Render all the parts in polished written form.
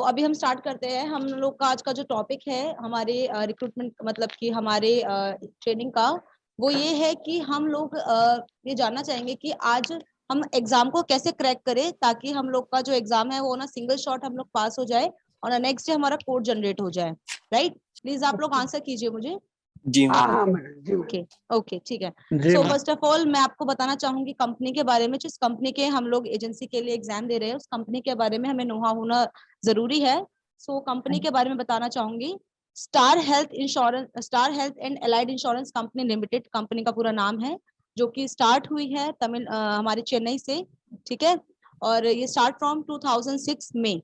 अभी हम स्टार्ट करते हैं। हम लोग का आज का जो टॉपिक है हमारे रिक्रूटमेंट मतलब कि हमारे ट्रेनिंग का, वो ये है कि हम लोग ये जानना चाहेंगे कि आज हम एग्जाम को कैसे क्रैक करें ताकि हम लोग का जो एग्जाम है वो ना सिंगल शॉट हम लोग पास हो जाए और नेक्स्ट डे हमारा कोड जनरेट हो जाए। राइट, प्लीज आप लोग आंसर कीजिए मुझे। जी हाँ मैडम जी। ओके ओके ठीक है। जी so ma'am. First of all मैं आपको बताना चाहूंगी कंपनी के बारे में। जिस कंपनी के हम लोग एजेंसी के लिए एग्जाम दे रहे हैं उस कंपनी के बारे में हमें नोहा होना जरूरी है। कंपनी के बारे में बताना चाहूंगी। Star health and allied insurance company limited company का पूरा नाम है, जो कि स्टार्ट हुई है हमारे चेन्नई से। ठीक है, और ये स्टार्ट फ्रॉम 2006 में।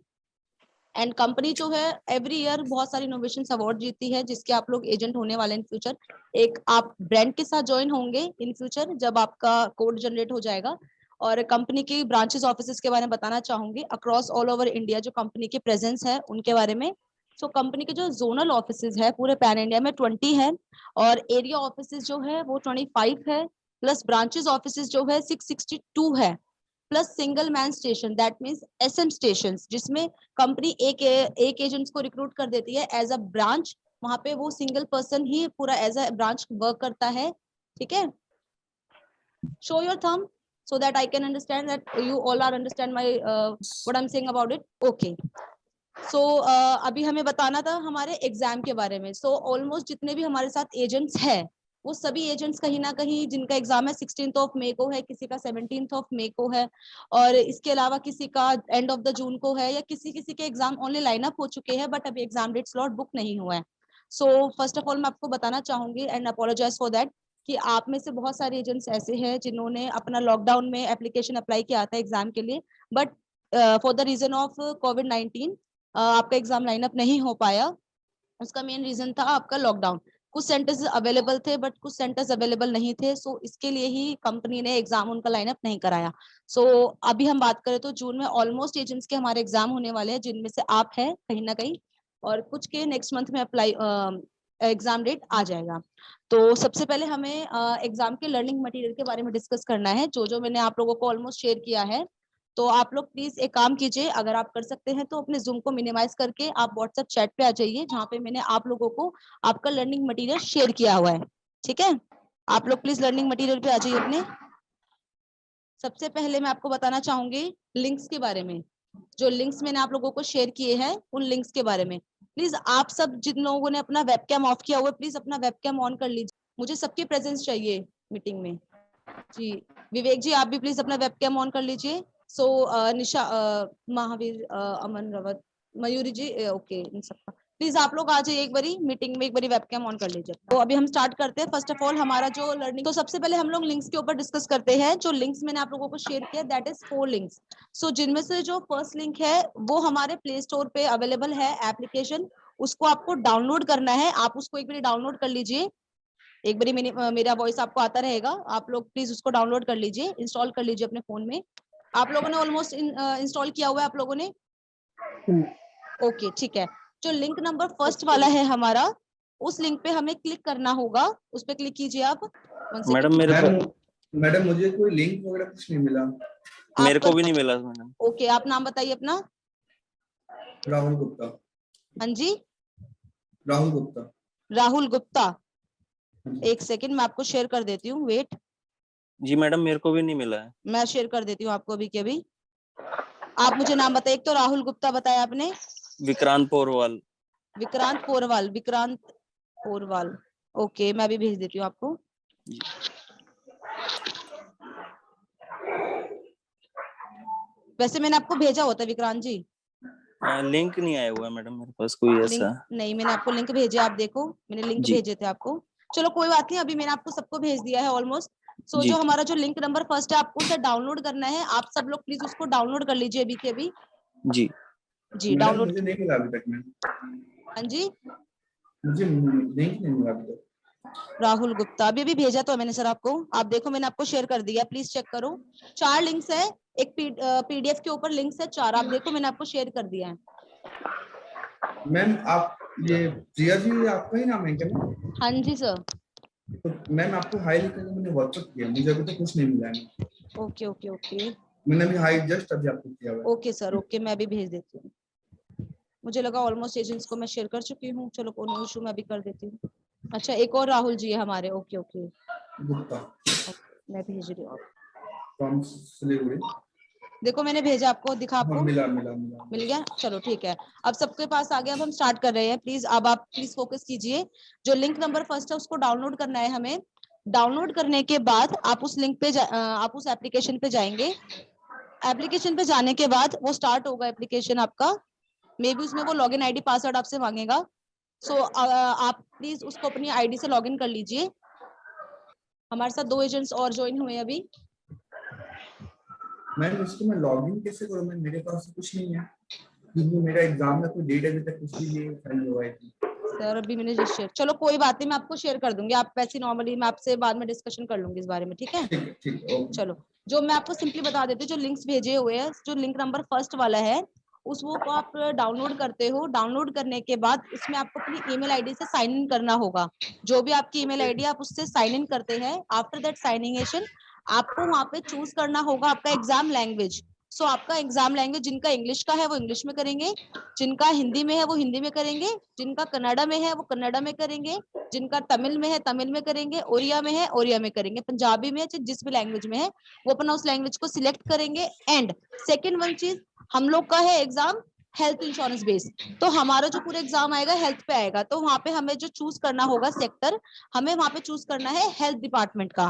एंड कंपनी जो है एवरी ईयर बहुत सारी इनोवेशन अवार्ड जीतती है, जिसके आप लोग एजेंट होने वाले इन फ्यूचर। एक आप ब्रांड के साथ ज्वाइन होंगे इन फ्यूचर जब आपका कोड जनरेट हो जाएगा। और कंपनी की ब्रांचेस ऑफिसेस के बारे में बताना चाहूंगी अक्रॉस ऑल ओवर इंडिया जो कंपनी की प्रेजेंस है उनके बारे में। कंपनी के जो जोनल ऑफिसेस है पूरे पैन इंडिया में 20 है, और एरिया ऑफिसेस जो है वो 25 है, प्लस ब्रांचेस ऑफिसेस जो है 662 है, plus single man station that means SM station, जिसमें कंपनी एक एजेंट्स को रिक्रूट कर देती है एज अ ब्रांच। वहां पे वो सिंगल पर्सन ही पूरा एज अ ब्रांच वर्क करता है। ठीक है, show your thumb so that I can understand that you all are understand my what I'm saying about it. Okay. अभी हमें बताना था हमारे एग्जाम के बारे में। ऑलमोस्ट जितने भी हमारे साथ एजेंट्स हैं वो सभी एजेंट्स कहीं ना कहीं जिनका एग्जाम है 16th ऑफ मई को है, किसी का 17th ऑफ मई को है, और इसके अलावा किसी का एंड ऑफ द जून को है, या किसी किसी के एग्जाम ओनली लाइन अप हो चुके हैं बट अभी एग्जाम डेट स्लॉट बुक नहीं हुआ है। फर्स्ट ऑफ ऑल मैं आपको बताना चाहूंगी एंड अपोलोजाइज फॉर दैट कि आप में से बहुत सारे एजेंट्स ऐसे हैं जिन्होंने अपना लॉकडाउन में एप्लीकेशन अप्लाई किया था एग्जाम के लिए, but for the reason of कोविड-19 आपका एग्जाम लाइनअप नहीं हो पाया। उसका मेन रीजन था आपका लॉकडाउन। कुछ सेंटर्स अवेलेबल थे बट कुछ सेंटर्स अवेलेबल नहीं थे, इसके लिए ही कंपनी ने एग्जाम उनका लाइनअप नहीं कराया। अभी हम बात करें तो जून में ऑलमोस्ट एजेंट्स के हमारे एग्जाम होने वाले हैं, जिनमें से आप हैं कहीं ना कहीं, और कुछ के नेक्स्ट मंथ में अप्लाई एग्जाम डेट आ जाएगा। सबसे पहले हमें एग्जाम के लर्निंग मटेरियल के बारे में डिस्कस करना है, जो जो मैंने आप लोगों को ऑलमोस्ट शेयर किया है। आप लोग प्लीज एक काम कीजिए, अगर आप कर सकते हैं तो अपने जूम को मिनिमाइज करके आप व्हाट्सएप चैट पे आ जाइए, जहाँ पे मैंने आप लोगों को आपका लर्निंग मटेरियल शेयर किया हुआ है। ठीक है, आप लोग प्लीज लर्निंग मटेरियल पे आ जाइए अपने। सबसे पहले मैं आपको बताना चाहूंगी लिंक्स के बारे में। जो लिंक्स मैंने आप लोगों को शेयर किए हैं उन लिंक्स के बारे में प्लीज आप सब जिन लोगों ने अपना वेबकैम ऑफ किया हुआ है प्लीज अपना वेबकैम ऑन कर लीजिए, मुझे सबकी प्रेजेंस चाहिए मीटिंग में। जी विवेक जी आप भी प्लीज अपना वेबकैम ऑन कर लीजिए। निशा, महावीर, अमन, रवत, मयूरी जी, ओके, इन सबका प्लीज आप लोग आ जाइए एक बारी मीटिंग में, एक बारी वेबकैम ऑन कर लीजिए। अभी हम स्टार्ट करते हैं। फर्स्ट ऑफ ऑल हमारा जो लर्निंग, सबसे पहले हम लोग लिंक्स के ऊपर डिस्कस करते हैं। जो लिंक्स मैंने आप लोगों को शेयर किया दैट इज 4 लिंक्स। जिनमें से जो फर्स्ट लिंक है वो हमारे प्ले स्टोर पे अवेलेबल है एप्लीकेशन, उसको आपको डाउनलोड करना है। आप उसको एक बार डाउनलोड कर लीजिए, एक बारी मेरा वॉइस आपको आता रहेगा, आप लोग प्लीज उसको डाउनलोड कर लीजिए, इंस्टॉल कर लीजिए अपने फोन में। आप लोगों ने ऑलमोस्ट इंस्टॉल किया हुआ है आप लोगों ने? ओके ठीक है। जो लिंक नंबर फर्स्ट वाला है हमारा, उस लिंक पे हमें क्लिक करना होगा, उस पे क्लिक कीजिए आप। मैडम मुझे कोई लिंक वगैरह कुछ नहीं मिला। मेरे को भी नहीं मिला मैडम। ओके, आप नाम बताइए अपना। राहुल गुप्ता। हाँ जी, राहुल गुप्ता। राहुल गुप्ता। एक सेकंड मैं आपको शेयर कर देती हूँ, वेट। जी मैडम मेरे को भी नहीं मिला है। मैं शेयर कर देती हूँ आपको अभी के अभी। आप मुझे नाम बताइए, एक तो राहुल गुप्ता बताया आपने, विक्रांत पोरवाल। विक्रांत पोरवाल, विक्रांत पोरवाल। ओके मैं भी भेज देती हूँ आपको। वैसे मैंने आपको भेजा होता है विक्रांत जी। लिंक नहीं आया हुआ है मैडम मेरे पास कोई ऐसा। नहीं मैंने आपको लिंक भेजे, आप देखो मैंने लिंक भेजे थे आपको। चलो कोई बात नहीं, अभी मैंने आपको सबको भेज दिया है ऑलमोस्ट। जो हमारा जो लिंक नंबर फर्स्ट है आपको उसे डाउनलोड करना है। आप सब लोग प्लीज उसको डाउनलोड कर लीजिए अभी के अभी। जी डाउनलोड। मुझे नहीं मिला अभी तक में। हाँ जी, मुझे लिंक नहीं मिला अभी तक। राहुल गुप्ता अभी भेजा तो मैंने सर आपको, आप देखो मैंने आपको शेयर कर दिया, प्लीज चेक करो। 4 लिंक्स है, एक पीडीएफ के ऊपर लिंक्स है 4, आप देखो मैंने आपको शेयर कर दिया है। मैम आप ये प्रिया जी आपका ही नाम है क्या? हाँ जी सर। तो मैम आपको हाई लिख के मैंने व्हाट्सएप किया, मुझे अभी तक कुछ नहीं मिला है। ओके ओके ओके, मैंने अभी हाई जस्ट अभी आपको किया हुआ है। ओके सर, ओके मैं भी भेज देती हूँ। मुझे लगा ऑलमोस्ट एजेंट्स को मैं शेयर कर चुकी हूँ। चलो नो इशू, मैं अभी कर देती हूँ। अच्छा, एक और राहुल जी है हमारे। ओके ओके, गुप्ता मैं भेज रही हूँ। फ्रॉम सिलीगुड़ी। देखो मैंने भेजा आपको, दिखा आपको? मिला मिल गया, चलो ठीक है। अब सबके पास आ गया, अब हम स्टार्ट कर रहे हैं। प्लीज अब आप प्लीज फोकस कीजिए। जो लिंक नंबर फर्स्ट है उसको डाउनलोड करना है हमें। डाउनलोड करने के बाद आप उस लिंक पे आप उस एप्लीकेशन पे जाएंगे। एप्लीकेशन पे जाने के बाद वो स्टार्ट होगा एप्लीकेशन आपका। मे बी उसमें वो लॉगिन आईडी पासवर्ड आपसे मांगेगा। सो आप प्लीज उसको अपनी आईडी से लॉगिन कर लीजिए। हमारे साथ 2 एजेंट्स और ज्वाइन हुए अभी। मैम इसको मैं लॉगिन कैसे करूँ? मैं मेरे पास कुछ नहीं है, क्योंकि मेरा एग्जाम में कोई डेट अभी तक कुछ भी नहीं फाइनल हुआ है। सर अभी मैंने जस्ट शेयर, चलो कोई बात नहीं, मैं आपको शेयर कर दूंगी। आप वैसे नॉर्मली मैं आपसे बाद में डिस्कशन कर लूंगी इस बारे में, ठीक है? ठीक है, ओके। चलो, जो मैं आपको सिंपली बता देती हूँ, जो लिंक्स भेजे हुए हैं, जो लिंक नंबर फर्स्ट वाला है उस वो को आप डाउनलोड करते हो। डाउनलोड करने के बाद इसमें आपको अपनी ईमेल आईडी से साइन इन करना होगा। जो भी आपकी ईमेल आईडी आप उससे साइन इन करते हैं। आफ्टर दैट साइनिंगेशन आपको वहां पे चूज करना होगा आपका एग्जाम लैंग्वेज। सो आपका एग्जाम लैंग्वेज जिनका इंग्लिश का है वो इंग्लिश में करेंगे, जिनका हिंदी में है वो हिंदी में करेंगे, जिनका कन्नड़ा में है वो कन्नड़ा में करेंगे, जिनका तमिल में है तमिल में करेंगे, ओरिया में है ओरिया में करेंगे, पंजाबी में है, जिस भी लैंग्वेज में है वो अपना उस लैंग्वेज को सिलेक्ट करेंगे। एंड सेकंड वन चीज, हम लोग का है एग्जाम हेल्थ इंश्योरेंस बेस, तो हमारा जो पूरा एग्जाम आएगा हेल्थ पे आएगा। तो वहां पे हमें जो चूज करना होगा सेक्टर, हमें वहां पे चूज करना है हेल्थ डिपार्टमेंट का।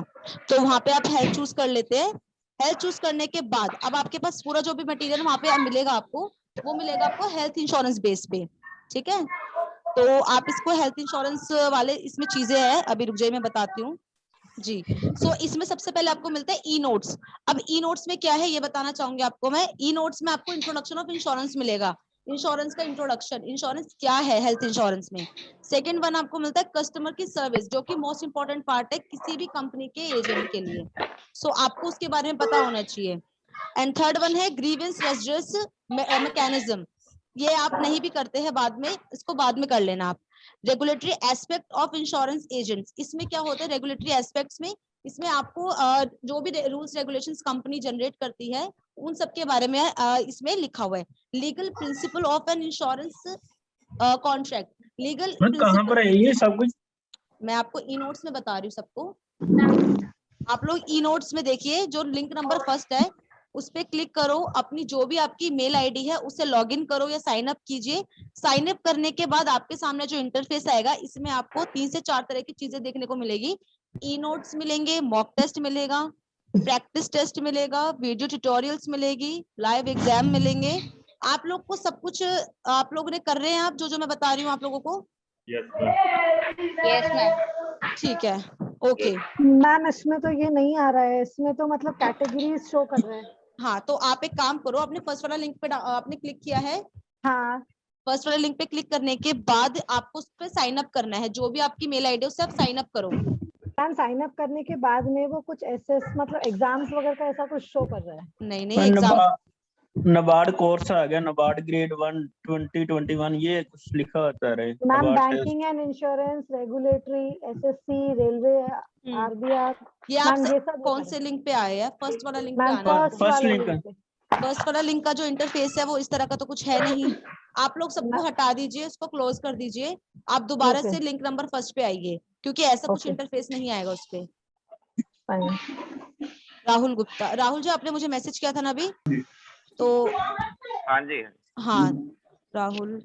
तो वहां पे आप हेल्थ चूज कर लेते हैं। हेल्थ चूज करने के बाद अब आपके पास पूरा जो भी मटेरियल वहां पे मिलेगा आपको, वो मिलेगा आपको हेल्थ इंश्योरेंस बेस पे, ठीक है? तो आप इसको हेल्थ इंश्योरेंस वाले इसमें चीजें हैं, अभी रुक जाइए मैं बताती हूँ जी। सो इसमें सबसे पहले आपको मिलता है ई नोट्स। अब ई नोट्स में क्या है ये बताना चाहूंगी आपको मैं। ई नोट्स में आपको इंट्रोडक्शन ऑफ इंश्योरेंस मिलेगा। इंश्योरेंस का इंट्रोडक्शन, इंश्योरेंस क्या है हेल्थ इंश्योरेंस में। सेकंड वन आपको मिलता है कस्टमर की सर्विस, जो कि मोस्ट इंपॉर्टेंट पार्ट है किसी भी कंपनी के एजेंट के लिए। सो आपको उसके बारे में पता होना चाहिए। एंड थर्ड वन है ग्रीवेंस रेडरेस मैकेनिज्म। ये आप नहीं भी करते हैं बाद में, इसको बाद में कर लेना आप। Regulatory aspect of insurance agents, इसमें क्या होता है रेगुलेटरी एस्पेक्ट्स में, इसमें आपको जो भी रूल्स रेगुलेशंस कंपनी जनरेट करती है उन सब के बारे में इसमें लिखा हुआ है। Legal principle of an insurance contract, legal कहाँ पर है ये सब कुछ? मैं आपको ई नोट्स में बता रही हूँ सबको। आप लोग ई नोट्स में देखिए, जो लिंक नंबर फर्स्ट है उस पे क्लिक करो, अपनी जो भी आपकी मेल आईडी है उससे लॉगिन करो या साइन अप कीजिए। साइन अप करने के बाद आपके सामने जो इंटरफेस आएगा, इसमें आपको 3 से 4 तरह की चीजें देखने को मिलेगी। ई नोट्स मिलेंगे, मॉक टेस्ट मिलेगा, प्रैक्टिस टेस्ट मिलेगा, वीडियो ट्यूटोरियल्स मिलेगी, लाइव एग्जाम मिलेंगे। आप लोग को सब कुछ आप लोगों ने कर रहे हैं, आप जो मैं बता रही हूँ आप लोगों को? Yes ma'am. ठीक है, ओके। मैम इसमें तो ये नहीं आ रहा है, इसमें तो मतलब कैटेगरीज शो कर रहे हैं। हाँ, तो आप एक काम करो, आपने फर्स्ट वाला लिंक पे आपने क्लिक किया है? हाँ, फर्स्ट वाले लिंक पे क्लिक करने के बाद आपको उस पर साइन अप करना है। जो भी आपकी मेल आईडी है उससे आप साइन अप करो। मैम साइन अप करने के बाद में वो कुछ ऐसे मतलब एग्जाम्स वगैरह का ऐसा कुछ शो कर रहा है। नहीं नहीं, एग्जाम नबार्ड कोर्स आ गया, नबार्ड ग्रेड 1 2021, ये कुछ लिखा होता है। Ma'am banking and insurance, regulatory, SSC, railway, RBR, ये मैम आप ये सब कौन से लिंक पे आए हैं? फर्स्ट वाला लिंक पे मैम आना है। First link. फर्स्ट वाला लिंक का जो इंटरफेस है वो इस तरह का तो कुछ है नहीं। आप लोग सबको हटा दीजिए, उसको क्लोज कर दीजिए। आप दोबारा से लिंक नंबर फर्स्ट पे आइए, क्योंकि ऐसा कुछ इंटरफेस नहीं आएगा उस पे। राहुल गुप्ता, राहुल जी आपने मुझे मैसेज किया था ना अभी, तो हाँ जी। हाँ राहुल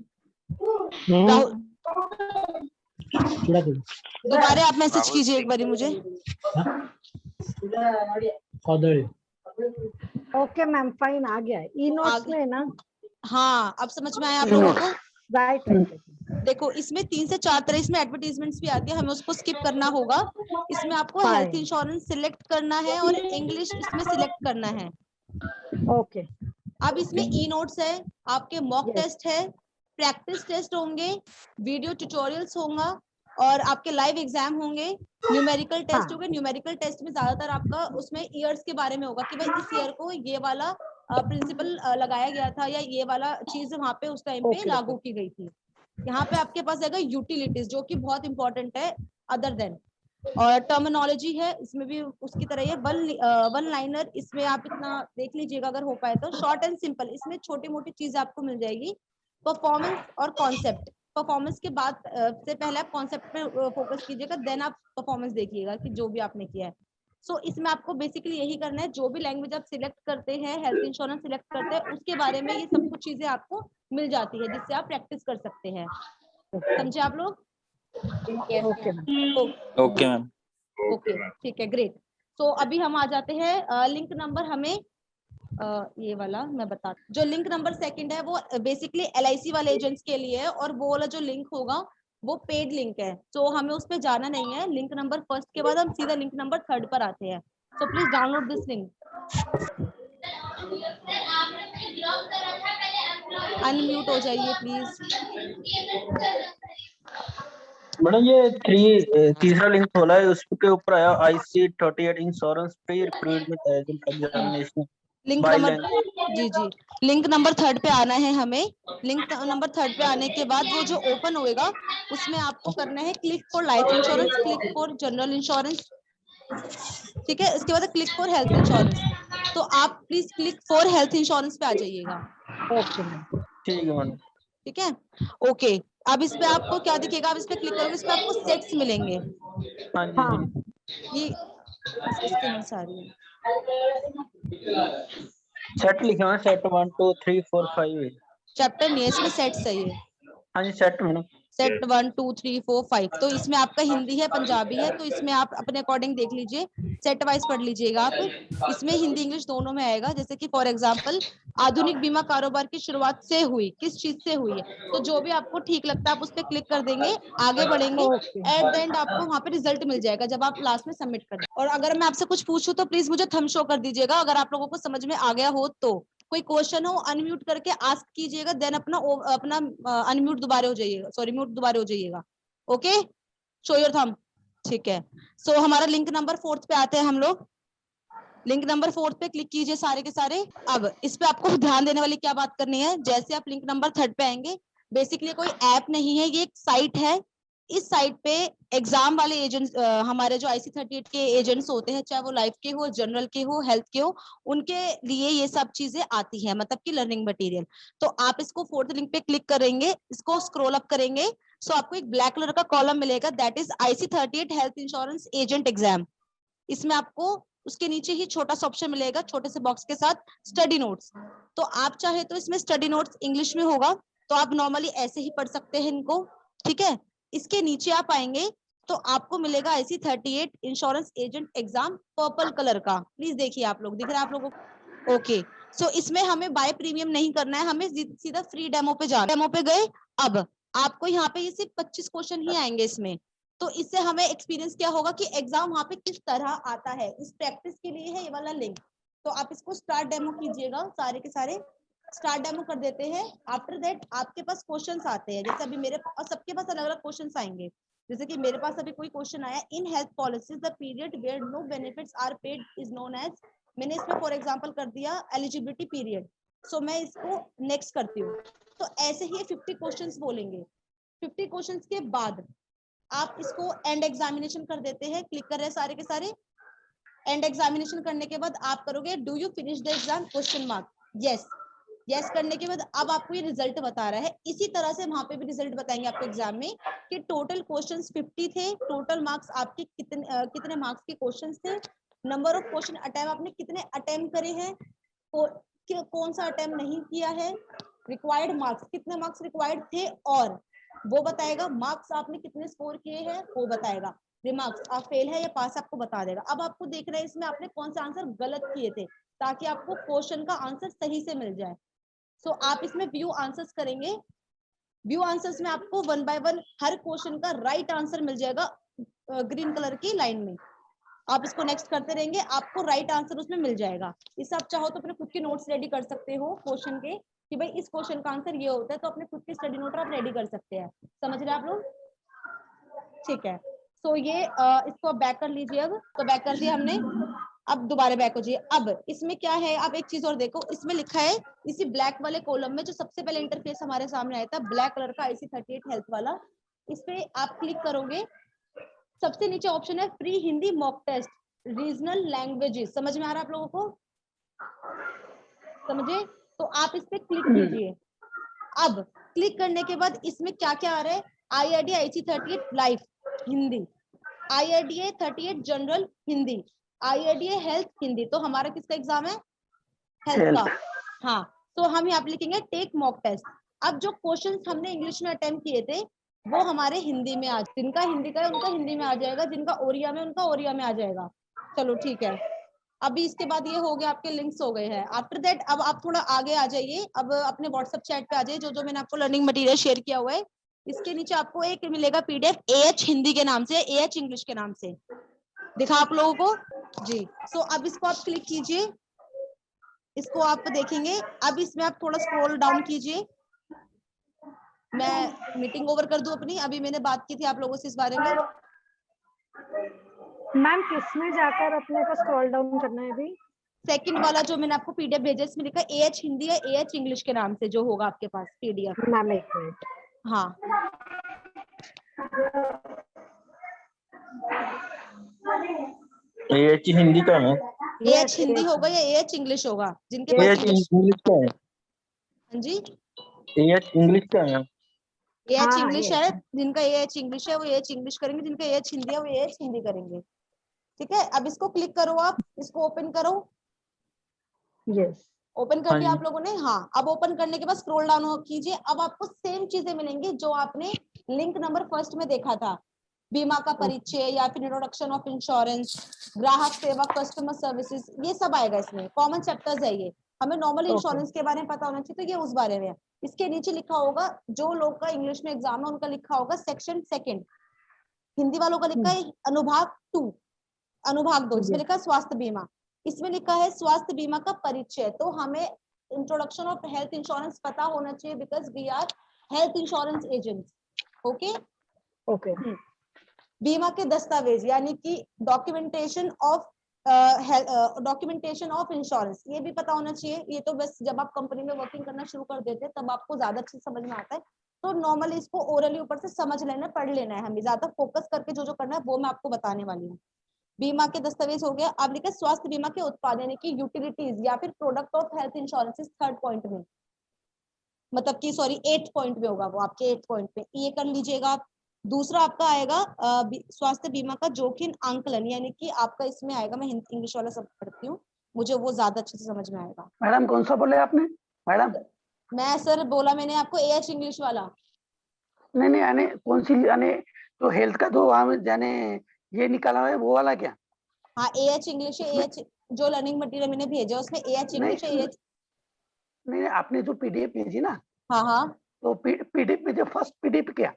दोबारा आप मैसेज कीजिए एक बारी मुझे। ओके मैम, फाइन, आ गया है ई नोट्स में ना। हाँ, अब समझ में आया आप लोगों को? राइट। देखो इसमें 3 से 4 तरह इसमें एडवर्टीजमेंट्स भी आती है, हमें उसको स्किप करना होगा। इसमें आपको हेल्थ इंश्योरेंस सिलेक्ट करना है और इंग्लिश इसमें सिलेक्ट करना है। ओके। अब इसमें ई नोट्स है, आपके मॉक टेस्ट है, प्रैक्टिस टेस्ट होंगे, वीडियो ट्यूटोरियल्स होगा और आपके लाइव एग्जाम होंगे, न्यूमेरिकल टेस्ट होंगे। न्यूमेरिकल टेस्ट में ज्यादातर आपका उसमें ईयर्स के बारे में होगा कि भाई इस ईयर को ये वाला प्रिंसिपल लगाया गया था या ये वाला चीज वहां पे उस टाइम पे लागू की गई थी। यहाँ पे आपके पास आएगा यूटिलिटीज, जो कि बहुत इंपॉर्टेंट है अदर देन। और टर्मिनोलॉजी है, इसमें भी उसकी तरह है। वन लाइनर, इसमें आप इतना देख लीजिएगा अगर हो पाए तो। शॉर्ट एंड सिंपल, इसमें छोटी मोटी चीज आपको मिल जाएगी। परफॉर्मेंस और कॉन्सेप्ट। परफॉर्मेंस के बाद से पहले आप कॉन्सेप्ट पे फोकस कीजिएगा, देन आप परफॉर्मेंस देखिएगा कि जो भी आपने किया है। सो इसमें आपको बेसिकली यही करना है, जो भी लैंग्वेज आप सिलेक्ट करते हैं, हेल्थ इंश्योरेंस सिलेक्ट करते हैं, उसके बारे में ये सब कुछ चीजें आपको मिल जाती है, जिससे आप प्रैक्टिस कर सकते हैं। समझे आप लोग? Okay ma'am. Okay ma'am. Okay ठीक है, ग्रेट। तो अभी हम आ जाते हैं लिंक नंबर, हमें ये वाला मैं बता, जो लिंक नंबर सेकंड है वो बेसिकली LIC वाले एजेंट्स के लिए है, और वो वाला जो लिंक होगा वो पेड लिंक है, तो हमें उस पे जाना नहीं है। लिंक नंबर फर्स्ट के बाद हम सीधा लिंक नंबर थर्ड पर आते हैं। So please download this link. Unmute हो जाइए प्लीज। मैडम ये तीसरा लिंक खोला है, उसके ऊपर आया IC38 insurance pre recruitment agent examination link by number, language. जी जी, लिंक नंबर थर्ड पे आना है हमें। लिंक नंबर थर्ड पे आने के बाद वो जो ओपन होएगा उसमें आपको करना है click for life insurance, click for general insurance, ठीक है। इसके बाद क्लिक फॉर हेल्थ इंश्योरेंस। तो आप please click for health insurance पे आ जाइएगा। Okay ma'am. ठीक है मैडम। ठीक है, ओके। अब इस पे आपको क्या दिखेगा, आप इस पे क्लिक करोगे, इस पे आपको सेट्स मिलेंगे। हाँ जी हाँ जी। ये इसके में सारी है। सेट लिखा हुआ है, सेट 1 2 3 4 5। चैप्टर नहीं है इसमें, सेट्स है ये। हाँ जी सेट मैडम। सेट 1 2 3 4 5। तो इसमें आपका हिंदी है, पंजाबी है, तो इसमें आप अपने अकॉर्डिंग देख लीजिए, सेट वाइज पढ़ लीजिएगा आप। इसमें हिंदी इंग्लिश दोनों में आएगा। जैसे कि फॉर एग्जांपल, आधुनिक बीमा कारोबार की शुरुआत से हुई, किस चीज से हुई है, तो जो भी आपको ठीक लगता है आप उस पर क्लिक कर देंगे, आगे बढ़ेंगे। ओके एट द एंड आपको वहां पे रिजल्ट मिल जाएगा जब आप लास्ट में सबमिट कर। और अगर मैं आपसे कुछ पूछूं तो प्लीज मुझे थंब शो कर दीजिएगा अगर आप लोगों को समझ में आ गया हो। तो कोई क्वेश्चन हो अनम्यूट करके आस्क कीजिएगा, देन अपना अनम्यूट दोबारा हो जाइएगा, सॉरी म्यूट दोबारा हो जाइएगा। Okay, show your thumb. ठीक है, सो हमारा लिंक नंबर फोर्थ पे आते हैं हम लोग। लिंक नंबर फोर्थ पे क्लिक कीजिए सारे के सारे। अब इस पे आपको ध्यान देने वाली क्या बात करनी है, जैसे आप लिंक नंबर थर्ड पे आएंगे, बेसिकली कोई ऐप नहीं है, ये एक साइट है। इस साइट पे एग्जाम वाले एजेंट्स, हमारे जो IC38 के एजेंट्स होते हैं, चाहे वो लाइफ के हो, जनरल के हो, हेल्थ के हो, उनके लिए ये सब चीजें आती है, मतलब कि लर्निंग मटेरियल। तो आप इसको फोर्थ लिंक पे क्लिक करेंगे, इसको स्क्रॉल अप करेंगे, सो आपको एक ब्लैक कलर का कॉलम मिलेगा, that is IC38 health insurance agent exam. इसमें आपको उसके नीचे ही छोटा सा ऑप्शन मिलेगा, छोटे से बॉक्स के साथ, स्टडी नोट्स। तो आप चाहे तो इसमें स्टडी नोट्स इंग्लिश में होगा, तो आप नॉर्मली ऐसे ही पढ़ सकते हैं इनको, ठीक है। इसके नीचे आप आएंगे तो आपको मिलेगा IC38 insurance agent exam, purple colour का। प्लीज देखिए, आप लोग दिख रहा है आप लोगों को? ओके, सो इसमें हमें बाय प्रीमियम नहीं करना है, हमें सीधा फ्री डेमो पे जाना। डेमो पे गए, अब आपको यहाँ पे ये सिर्फ 25 क्वेश्चन ही आएंगे इसमें। तो इससे हमें एक्सपीरियंस क्या होगा कि एग्जाम वहां पे किस तरह आता है, इस प्रैक्टिस के लिए है ये वाला लिंक। तो आप इसको स्टार्ट डेमो कीजिएगा, सारे के सारे स्टार्ट डेमो कर देते हैं। आफ्टर दैट आपके पास क्वेश्चंस आते हैं, जैसे अभी मेरे और सबके पास अलग अलग क्वेश्चंस आएंगे। जैसे कि मेरे पास अभी कोई क्वेश्चन आया, in health policies the period where no benefits are paid is known as, मैंने इसमें फॉर एग्जांपल कर दिया एलिजिबिलिटी पीरियड। सो मैं इसको नेक्स्ट करती हूँ। तो ऐसे ही 50 क्वेश्चंस बोलेंगे। 50 क्वेश्चंस के बाद आप इसको एंड एग्जामिनेशन कर देते हैं, क्लिक कर रहे हैं सारे के सारे। एंड एग्जामिनेशन करने के बाद आप करोगे do you finish the exam, question mark, yes. Yes करने के बाद अब आपको ये रिजल्ट बता रहा है। इसी तरह से वहां पे भी रिजल्ट बताएंगे आपको एग्जाम में कि टोटल क्वेश्चंस 50 थे, टोटल मार्क्स आपके कितने मार्क्स के क्वेश्चंस थे, नंबर ऑफ क्वेश्चन अटेम्प्ट आपने कितने अटेम्प्ट करे हैं, कौन सा अटेम्प्ट नहीं किया है, रिक्वायर्ड मार्क्स कितने मार्क्स रिक्वायर्ड थे, और वो बताएगा मार्क्स आपने कितने स्कोर किए हैं, वो बताएगा। रिमार्क्स आप फेल है या पास आपको बता देगा। अब आपको देखना है इसमें आपने कौन सा आंसर गलत किए थे, ताकि आपको क्वेश्चन का आंसर सही से मिल जाए। सो आप इसमें व्यू आंसर्स करेंगे। व्यू आंसर्स में आपको 1 बाय 1 हर क्वेश्चन का राइट आंसर मिल जाएगा ग्रीन कलर की लाइन में। आप इसको नेक्स्ट करते रहेंगे, आपको राइट आंसर उसमें मिल जाएगा। इससे आप चाहो तो अपने खुद के नोट्स रेडी कर सकते हो क्वेश्चन के, कि भाई इस क्वेश्चन का आंसर ये होता है, तो अपने खुद के स्टडी नोट आप रेडी कर सकते हैं। समझ रहे आप लोग? ठीक है, सो ये इसको बैक कर लीजिए। अब तो बैक कर दिया हमने, अब दोबारा बैक हो जाइए। अब इसमें क्या है, आप एक चीज और देखो, इसमें लिखा है इसी ब्लैक वाले कॉलम में जो सबसे पहले इंटरफेस हमारे सामने आया था, ब्लैक कलर का IC38 हेल्थ वाला, इस पे आप क्लिक करोगे। सबसे नीचे ऑप्शन है free Hindi mock test regional languages. समझ में आ रहा है आप लोगों को? समझे? तो आप इस पे क्लिक कीजिए। अब क्लिक करने के बाद इसमें क्या क्या आ रहा है, IRDA IC 38 life Hindi, IRDA 38 general Hindi, IRDA health Hindi. तो हमारा किसका एग्जाम है, हेल्थ का। हाँ, तो हम यहाँ पे लिखेंगे टेक मॉक टेस्ट। अब जो क्वेश्चंस हमने इंग्लिश में अटेम्प्ट किए थे वो हमारे हिंदी में आज, जिनका हिंदी का है उनका हिंदी में आ जाएगा, जिनका ओरिया में उनका ओरिया में आ जाएगा। चलो ठीक है, अभी इसके बाद ये हो गया, आपके लिंक्स हो गए हैं। आफ्टर दैट अब आप थोड़ा आगे आ जाइए, अब अपने व्हाट्सएप चैट पे आ जाइए, जो जो मैंने आपको लर्निंग मटेरियल शेयर किया हुआ है इसके नीचे आपको एक मिलेगा PDF AH हिंदी के नाम से, AH इंग्लिश के नाम से, दिखा आप लोगों को जी। सो अब इसको आप क्लिक कीजिए, इसको आप देखेंगे। अब इसमें आप थोड़ा स्क्रॉल डाउन कीजिए, मैं मीटिंग ओवर कर दूं अपनी, अभी मैंने बात की थी आप लोगों से इस बारे में। मैम किसमें जाकर अपने को स्क्रॉल डाउन करना है अभी? सेकंड वाला जो मैंने आपको PDF भेजा इसमें लिखा है AH हिंदी या AH इंग्लिश के नाम से, जो होगा आपके पास PDF। मैम एक मिनट। हाँ, AH हिंदी का है, AH हिंदी होगा या AH इंग्लिश होगा, जिनके पास AH इंग्लिश का है, हाँ जी AH इंग्लिश का है। AH हाँ, इंग्लिश yes. है, जिनका AH इंग्लिश है वो AH इंग्लिश करेंगे, जिनका AH हिंदी है वो AH हिंदी करेंगे। ठीक है, अब इसको क्लिक करो, आप इसको ओपन करो। यस, ओपन कर हाँ दिया जी। आप लोगों ने? हाँ, अब ओपन करने के बाद स्क्रॉल डाउन कीजिए। अब आपको सेम चीजें मिलेंगी जो आपने लिंक नंबर फर्स्ट में देखा था, बीमा का परिचय या फिर इंट्रोडक्शन ऑफ इंश्योरेंस, ग्राहक सेवा, कस्टमर सर्विसेज, ये सब आएगा इसमें। कॉमन चैप्टर्स है ये, हमें नॉर्मल इंश्योरेंस के बारे में पता होना चाहिए, तो ये उस बारे में है। इसके नीचे लिखा होगा, जो लोग का इंग्लिश में एग्जाम है उनका लिखा होगा सेक्शन सेकंड, हिंदी वालों का लिखा है अनुभाग 2, अनुभाग 2, इसमें लिखा है स्वास्थ्य बीमा, इसमें लिखा है स्वास्थ्य बीमा का परिचय। तो हमें इंट्रोडक्शन ऑफ हेल्थ इंश्योरेंस पता होना चाहिए, because we are health insurance agents. Okay okay. बीमा के दस्तावेज यानी कि डॉक्यूमेंटेशन ऑफ इंश्योरेंस, ये भी पता होना चाहिए। ये तो बस जब आप कंपनी में वर्किंग करना शुरू कर देते हैं तब आपको ज्यादा अच्छे समझ में आता है, तो नॉर्मली इसको ओरली ऊपर से समझ लेना, पढ़ लेना है, हमें ज्यादा फोकस करके जो जो करना है वो मैं आपको बताने वाली हूँ। बीमा के दस्तावेज हो गया। अब लिखा स्वास्थ्य बीमा के उत्पाद यानी कि यूटिलिटीज या फिर product of health insurance, third point में, मतलब कि सॉरी 8th पॉइंट में होगा वो, आपके 8th पॉइंट पे ये कर लीजिएगा आप। दूसरा आपका आएगा स्वास्थ्य बीमा का जोखिम आंकलन, यानी कि आपका इसमें आएगा, मैं इंग्लिश वाला सब पढ़ती हूँ, मुझे वो ज्यादा अच्छे से समझ में आएगा। मैडम कौन सा बोले आपने मैडम? मैं सर बोला मैंने आपको AH इंग्लिश वाला। नहीं नहीं, यानी कौन सी, यानी तो हेल्थ का जो वहाँ जाने ये निकाला है वो वाला क्या? हाँ AH इंग्लिश है, AH जो लर्निंग मटेरियल मैंने भेजा उसमें AH इंग्लिश है, AH। नहीं, आपने जो PDF भेजी ना, हाँ हाँ तो PDF में जो फर्स्ट PDF क्या?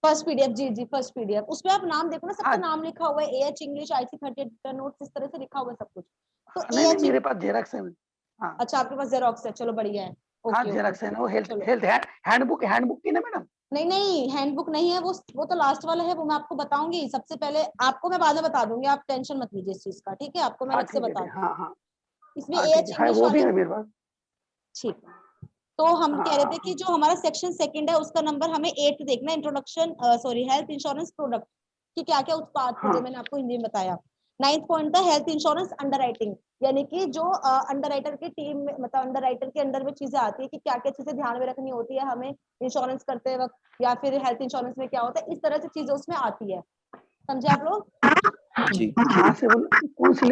फर्स्ट PDF, जी जी फर्स्ट PDF, उसमें आप नाम देखो ना, सबका हाँ। नाम लिखा हुआ है, AH इंग्लिश IC 38 नोट्स, इस तरह से लिखा हुआ है सब कुछ। तो नहीं नहीं, AH, मेरे पास जेरॉक्स है। हाँ अच्छा आपके पास जेरॉक्स है, चलो बढ़िया है। हाँ, ओके जेरॉक्स है ना, वो हेल्थ चलो। हेल्थ हैंडबुक की ना मैडम? नहीं नहीं हैंडबुक नहीं है वो तो लास्ट वाला है, वो मैं आपको बताऊंगी। सबसे पहले आपको मैं बाद में बता दूंगी, आप टेंशन मत लीजिए इस चीज का, ठीक है? आपको मैं हाँ अलग से ठीक है, बता ठीक है, दूंगी। हाँ हाँ इसमें हाँ, ठीक AH है, हाँ, इंग्लिश वो भी वाले, है मेरे पास। ठीक। तो हम कह रहे थे कि हाँ जो हमारा सेक्शन सेकंड है उसका नंबर हमें 8 देखना है, introduction sorry health insurance product कि क्या क्या उत्पाद थे, जो हाँ मैंने आपको हिंदी में बताया। 9th पॉइंट था हेल्थ इंश्योरेंस अंडरराइटिंग, यानी कि जो अंडरराइटर की टीम में, मतलब अंडरराइटर के अंडर में चीजें आती है कि क्या क्या चीजें ध्यान में रखनी होती है हमें इंश्योरेंस करते वक्त, या फिर हेल्थ इंश्योरेंस में क्या होता है, इस तरह से चीजें उसमें आती है। समझे आप लोग? जी हाँ से बोल, कौन सी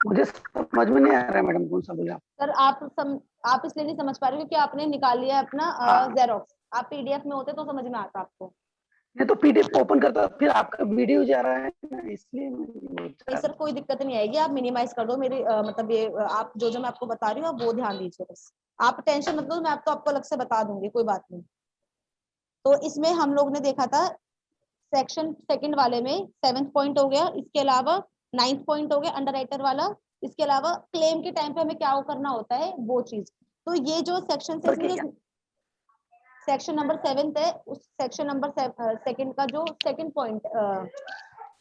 मुझे समझ में नहीं आ रहा है मैडम, कौन सा बोले आप? सर आप इसलिए नहीं समझ पा रहे क्योंकि आपने निकाल लिया है अपना हाँ, जेरोक्स, आप PDF में होते तो समझ में आता आपको। नहीं तो PDF ओपन करता फिर आपका वीडियो जा रहा है ना, इसलिए मैं वो चाह नहीं रहा सर कोई दिक्कत नहीं आएगी, आप मिनिमाइज कर दो मेरी मतलब ये आप जो जो मैं आपको बता रही हूँ आप वो ध्यान दीजिए बस, आप टेंशन मत लो, मैं आपको अलग से बता दूंगी, कोई बात नहीं। तो इसमें हम लोग ने देखा था सेक्शन सेकंड वाले में 7th पॉइंट हो गया, इसके अलावा 9th पॉइंट हो गया अंडरराइटर वाला, इसके अलावा क्लेम के टाइम पे हमें क्या करना होता है वो चीज। तो ये जो सेक्शन है सर इसमें जो सेक्शन नंबर 7th है, उस सेक्शन नंबर सेकंड का जो सेकंड पॉइंट,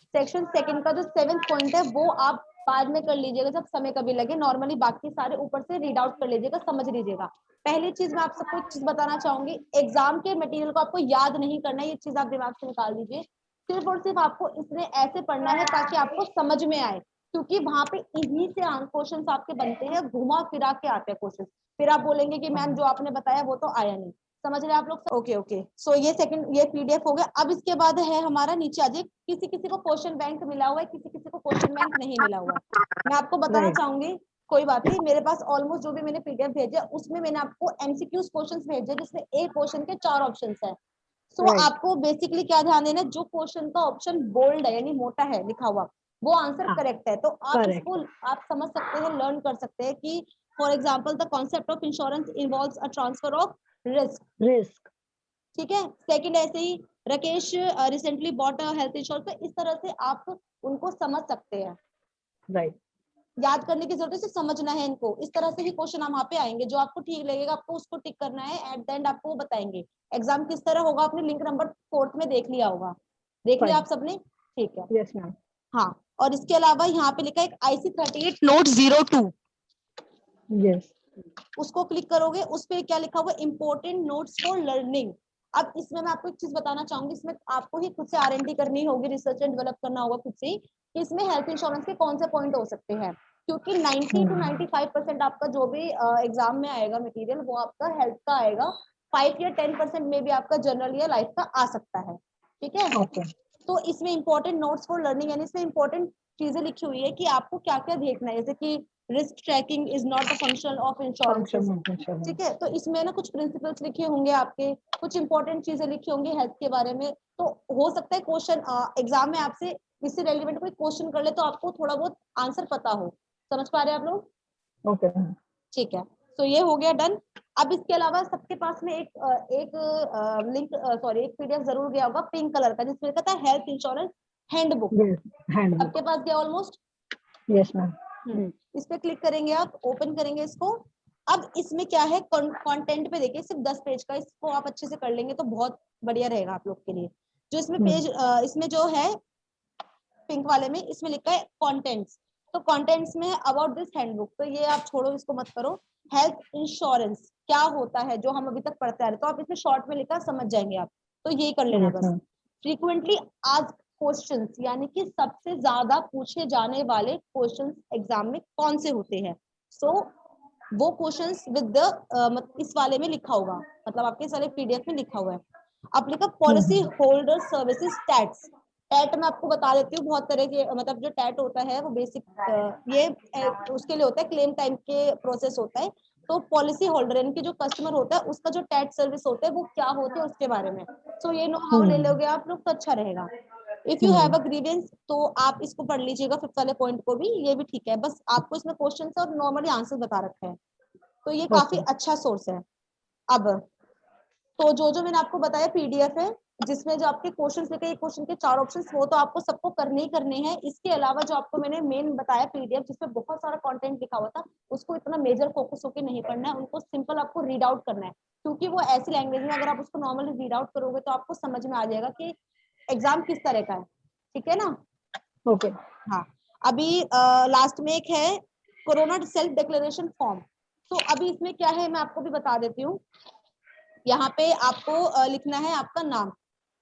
सेक्शन सेकंड का जो 7th पॉइंट है वो आप बाद में कर लीजिएगा जब समय कभी लगे, नॉर्मली बाकी सारे ऊपर से रीड आउट कर लीजिएगा, समझ लीजिएगा। पहली चीज मैं आप सबको एक चीज बताना चाहूंगी, एग्जाम के मटेरियल को आपको याद नहीं करना है, ये चीज आप दिमाग से निकाल दीजिए। सिर्फ और सिर्फ आपको इसमें ऐसे पढ़ना है ताकि आपको समझ में आए, क्योंकि वहां पे इन्हीं से क्वेश्चन आपके बनते हैं, घुमा फिरा के आते हैं क्वेश्चन। फिर आप बोलेंगे कि मैम जो आपने बताया वो तो आया नहीं। समझ रहे हैं आप लोग? ओके ओके, सो ये सेकंड, ये पीडीएफ हो गया। अब इसके बाद है हमारा, नीचे आ जाइए, किसी किसी को क्वेश्चन बैंक मिला हुआ है, किसी किसी को क्वेश्चन बैंक नहीं मिला हुआ है। मैं आपको बताना Right. चाहूंगी, कोई बात नहीं, मेरे पास ऑलमोस्ट जो भी मैंने पीडीएफ भेजा उसमें मैंने आपको एमसीक्यूज क्वेश्चंस भेजे जिसमें एक क्वेश्चन के 4 ऑप्शंस है। सो Right. आपको बेसिकली क्या ध्यान देना है, जो क्वेश्चन का ऑप्शन बोल्ड है यानी मोटा है लिखा हुआ, वो आंसर हाँ, करेक्ट है। तो आप correct. इसको आप समझ सकते हैं, लर्न कर सकते हैं कि for example the concept of insurance involves a transfer of risk. Risk. ठीक है। सेकंड ऐसे ही, Rakesh recently bought a health insurance. तो इस तरह से आप उनको समझ सकते हैं, Right. याद करने की जरूरत है, सिर्फ समझना है इनको। इस तरह से ही क्वेश्चन वहां पे आएंगे, जो आपको ठीक लगेगा आपको उसको टिक करना है। एट द एंड आपको वो बताएंगे एग्जाम किस तरह होगा। आपने लिंक नंबर 4 में देख लिया होगा, देख लिया Fine. आप सबने? ठीक है। Yes, ma'am. हाँ, और इसके अलावा यहाँ पे लिखा है IC 38 नोट 02, Yes. उसको क्लिक करोगे, उस पे क्या लिखा हुआ है, इंपॉर्टेंट नोट्स फॉर लर्निंग। अब इसमें मैं आपको एक चीज बताना चाहूंगी, इसमें आपको ही खुद से R&D करनी होगी, रिसर्च एंड डेवलप करना होगा खुद से ही, कि इसमें हेल्थ इंश्योरेंस के कौन से पॉइंट हो सकते हैं। क्योंकि 90 to 95% आपका जो भी एग्जाम में आएगा मटेरियल, वो आपका हेल्थ का आएगा। 5 या 10% में भी आपका जनरल या लाइफ का आ सकता है। ठीक है। Okay. तो इसमें इंपॉर्टेंट नोट्स फॉर लर्निंग, यानी इसमें इंपॉर्टेंट चीजें लिखी हुई है कि आपको क्या क्या देखना है, जैसे कि risk tracking is not a function of insurance. Function of insurance. ठीक है। तो इसमें ना कुछ प्रिंसिपल्स लिखे होंगे आपके, कुछ इंपॉर्टेंट चीजें लिखी होंगी हेल्थ के बारे में। तो हो सकता है क्वेश्चन एग्जाम में आपसे इससे रेलिवेंट कोई क्वेश्चन कर ले, तो आपको थोड़ा बहुत आंसर पता हो। समझ पा रहे हैं आप लोग? Okay. ठीक है। तो ये हो गया डन। अब इसके अलावा सबके पास में एक लिंक, सॉरी, एक पीडीएफ जरूर गया होगा पिंक कलर का, जिसमें कहता है health insurance handbook. Yes. Handbook. सबके पास गया ऑलमोस्ट। Yes, ma'am. इस पे क्लिक करेंगे, आप ओपन करेंगे इसको। अब इसमें क्या है, कंटेंट पे देखिए, सिर्फ 10 पेज का, इसको आप अच्छे से कर लेंगे तो बहुत बढ़िया रहेगा आप लोग के लिए। जो इसमें पेज इसमें जो है पिंक वाले में, इसमें लिखा है कंटेंट्स। तो कंटेंट्स में है अबाउट दिस हैंडबुक, तो ये आप छोड़ो, इसको मत करो। हेल्थ इंश्योरेंस क्या होता है, जो हम अभी तक पढ़ते आ रहे, तो आप इसमें शॉर्ट में लिखा समझ जाएंगे आप, तो ये कर लेना Yes, बस। ma'am. फ्रीक्वेंटली आस्क्ड क्वेश्चंस, यानी कि सबसे ज्यादा पूछे जाने वाले क्वेश्चंस एग्जाम में कौन से होते हैं। सो वो क्वेश्चंस विद द इस वाले में लिखा होगा, मतलब आपके सारे पीडीएफ में लिखा हुआ है। अब लिखा पॉलिसी होल्डर सर्विसेज टैक्स। टैट मैं आपको बता देती हूँ, बहुत तरह के, मतलब जो टैट होता है वो बेसिक ये उसके लिए होता है, क्लेम टाइम के प्रोसेस होता है। तो पॉलिसी होल्डर यानी कि जो कस्टमर होता है उसका जो टैट सर्विस होता है वो क्या होती है उसके बारे में। सो ये नो हाउ ले लोगे आप लोग तो अच्छा रहेगा। If you have a grievance, तो आप इसको पढ़ लीजिएगा, फिफ्थ वाले पॉइंट को भी, ये भी ठीक है। बस आपको इसमें क्वेश्चन और नॉर्मली आंसर बता रखा है, तो ये काफी अच्छा सोर्स है। अब तो जो मैंने आपको बताया पीडीएफ है, जिसमें जो आपके क्वेश्चंस लिखे हैं, क्वेश्चन के 4 ऑप्शंस, वो तो आपको सबको करने ही करने हैं। इसके अलावा जो आपको मैंने मेन बताया पीडीएफ, जिसमें बहुत सारा कंटेंट लिखा हुआ था, उसको इतना मेजर फोकस होकर नहीं पढ़ना है, उनको सिंपल आपको रीड आउट करना है। क्योंकि वो ऐसी लैंग्वेज में, अगर आप उसको नॉर्मली रीड आउट करोगे तो आपको समझ में आ जाएगा कि एग्जाम किस तरह का है। ठीक है ना? Okay. हाँ, अभी लास्ट में एक है कोरोना सेल्फ डिक्लेरेशन फॉर्म। तो अभी इसमें क्या है मैं आपको भी बता देती हूँ। यहाँ पे आपको लिखना है आपका नाम,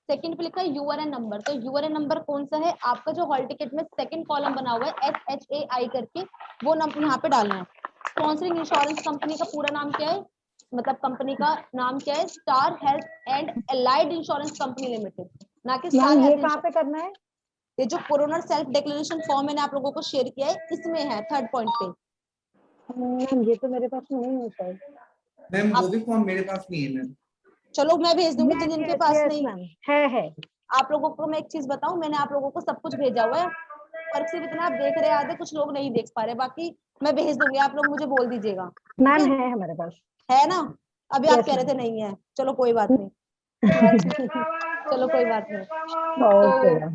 सेकंड पे लिखा है यूआरएन नंबर। तो यूआरएन नंबर कौन सा है आपका, जो हॉल टिकट में सेकंड कॉलम बना हुआ है SHAI करके, वो नंबर यहाँ पे डालना है। स्पॉन्सरिंग इंश्योरेंस कंपनी का पूरा नाम क्या है, मतलब कंपनी का नाम क्या है, star health and allied insurance company limited, ना कि स्टार मैम ये हेल्थ। कहाँ पे करना है? ये जो कोरोना सेल्फ डिक्लेरेशन फॉर्म मैंने आप लोगों को शेयर किया है, इसमें है थर्ड पॉइंट पे। मैम ये तो मेरे पास नहीं है सर। मैम वो भी फॉर्म मेरे पास नहीं है मैम। चलो मैं भेज दूंगी जिन जिनके पास नहीं। मैम है। आप लोगों को मैं एक चीज बताऊं, मैंने आप लोगों को सब कुछ भेजा हुआ है। फर्क सिर्फ इतना, आप देख रहे आधे, कुछ लोग नहीं देख पा रहे, बाकी मैं भेज दूंगी, आप लोग मुझे बोल दीजिएगा। मैम है हमारे पास। है ना? अभी आप Yes, कह रहे थे ma'am. नहीं है, चलो कोई बात नहीं। चलो कोई बात नहीं। Okay. तो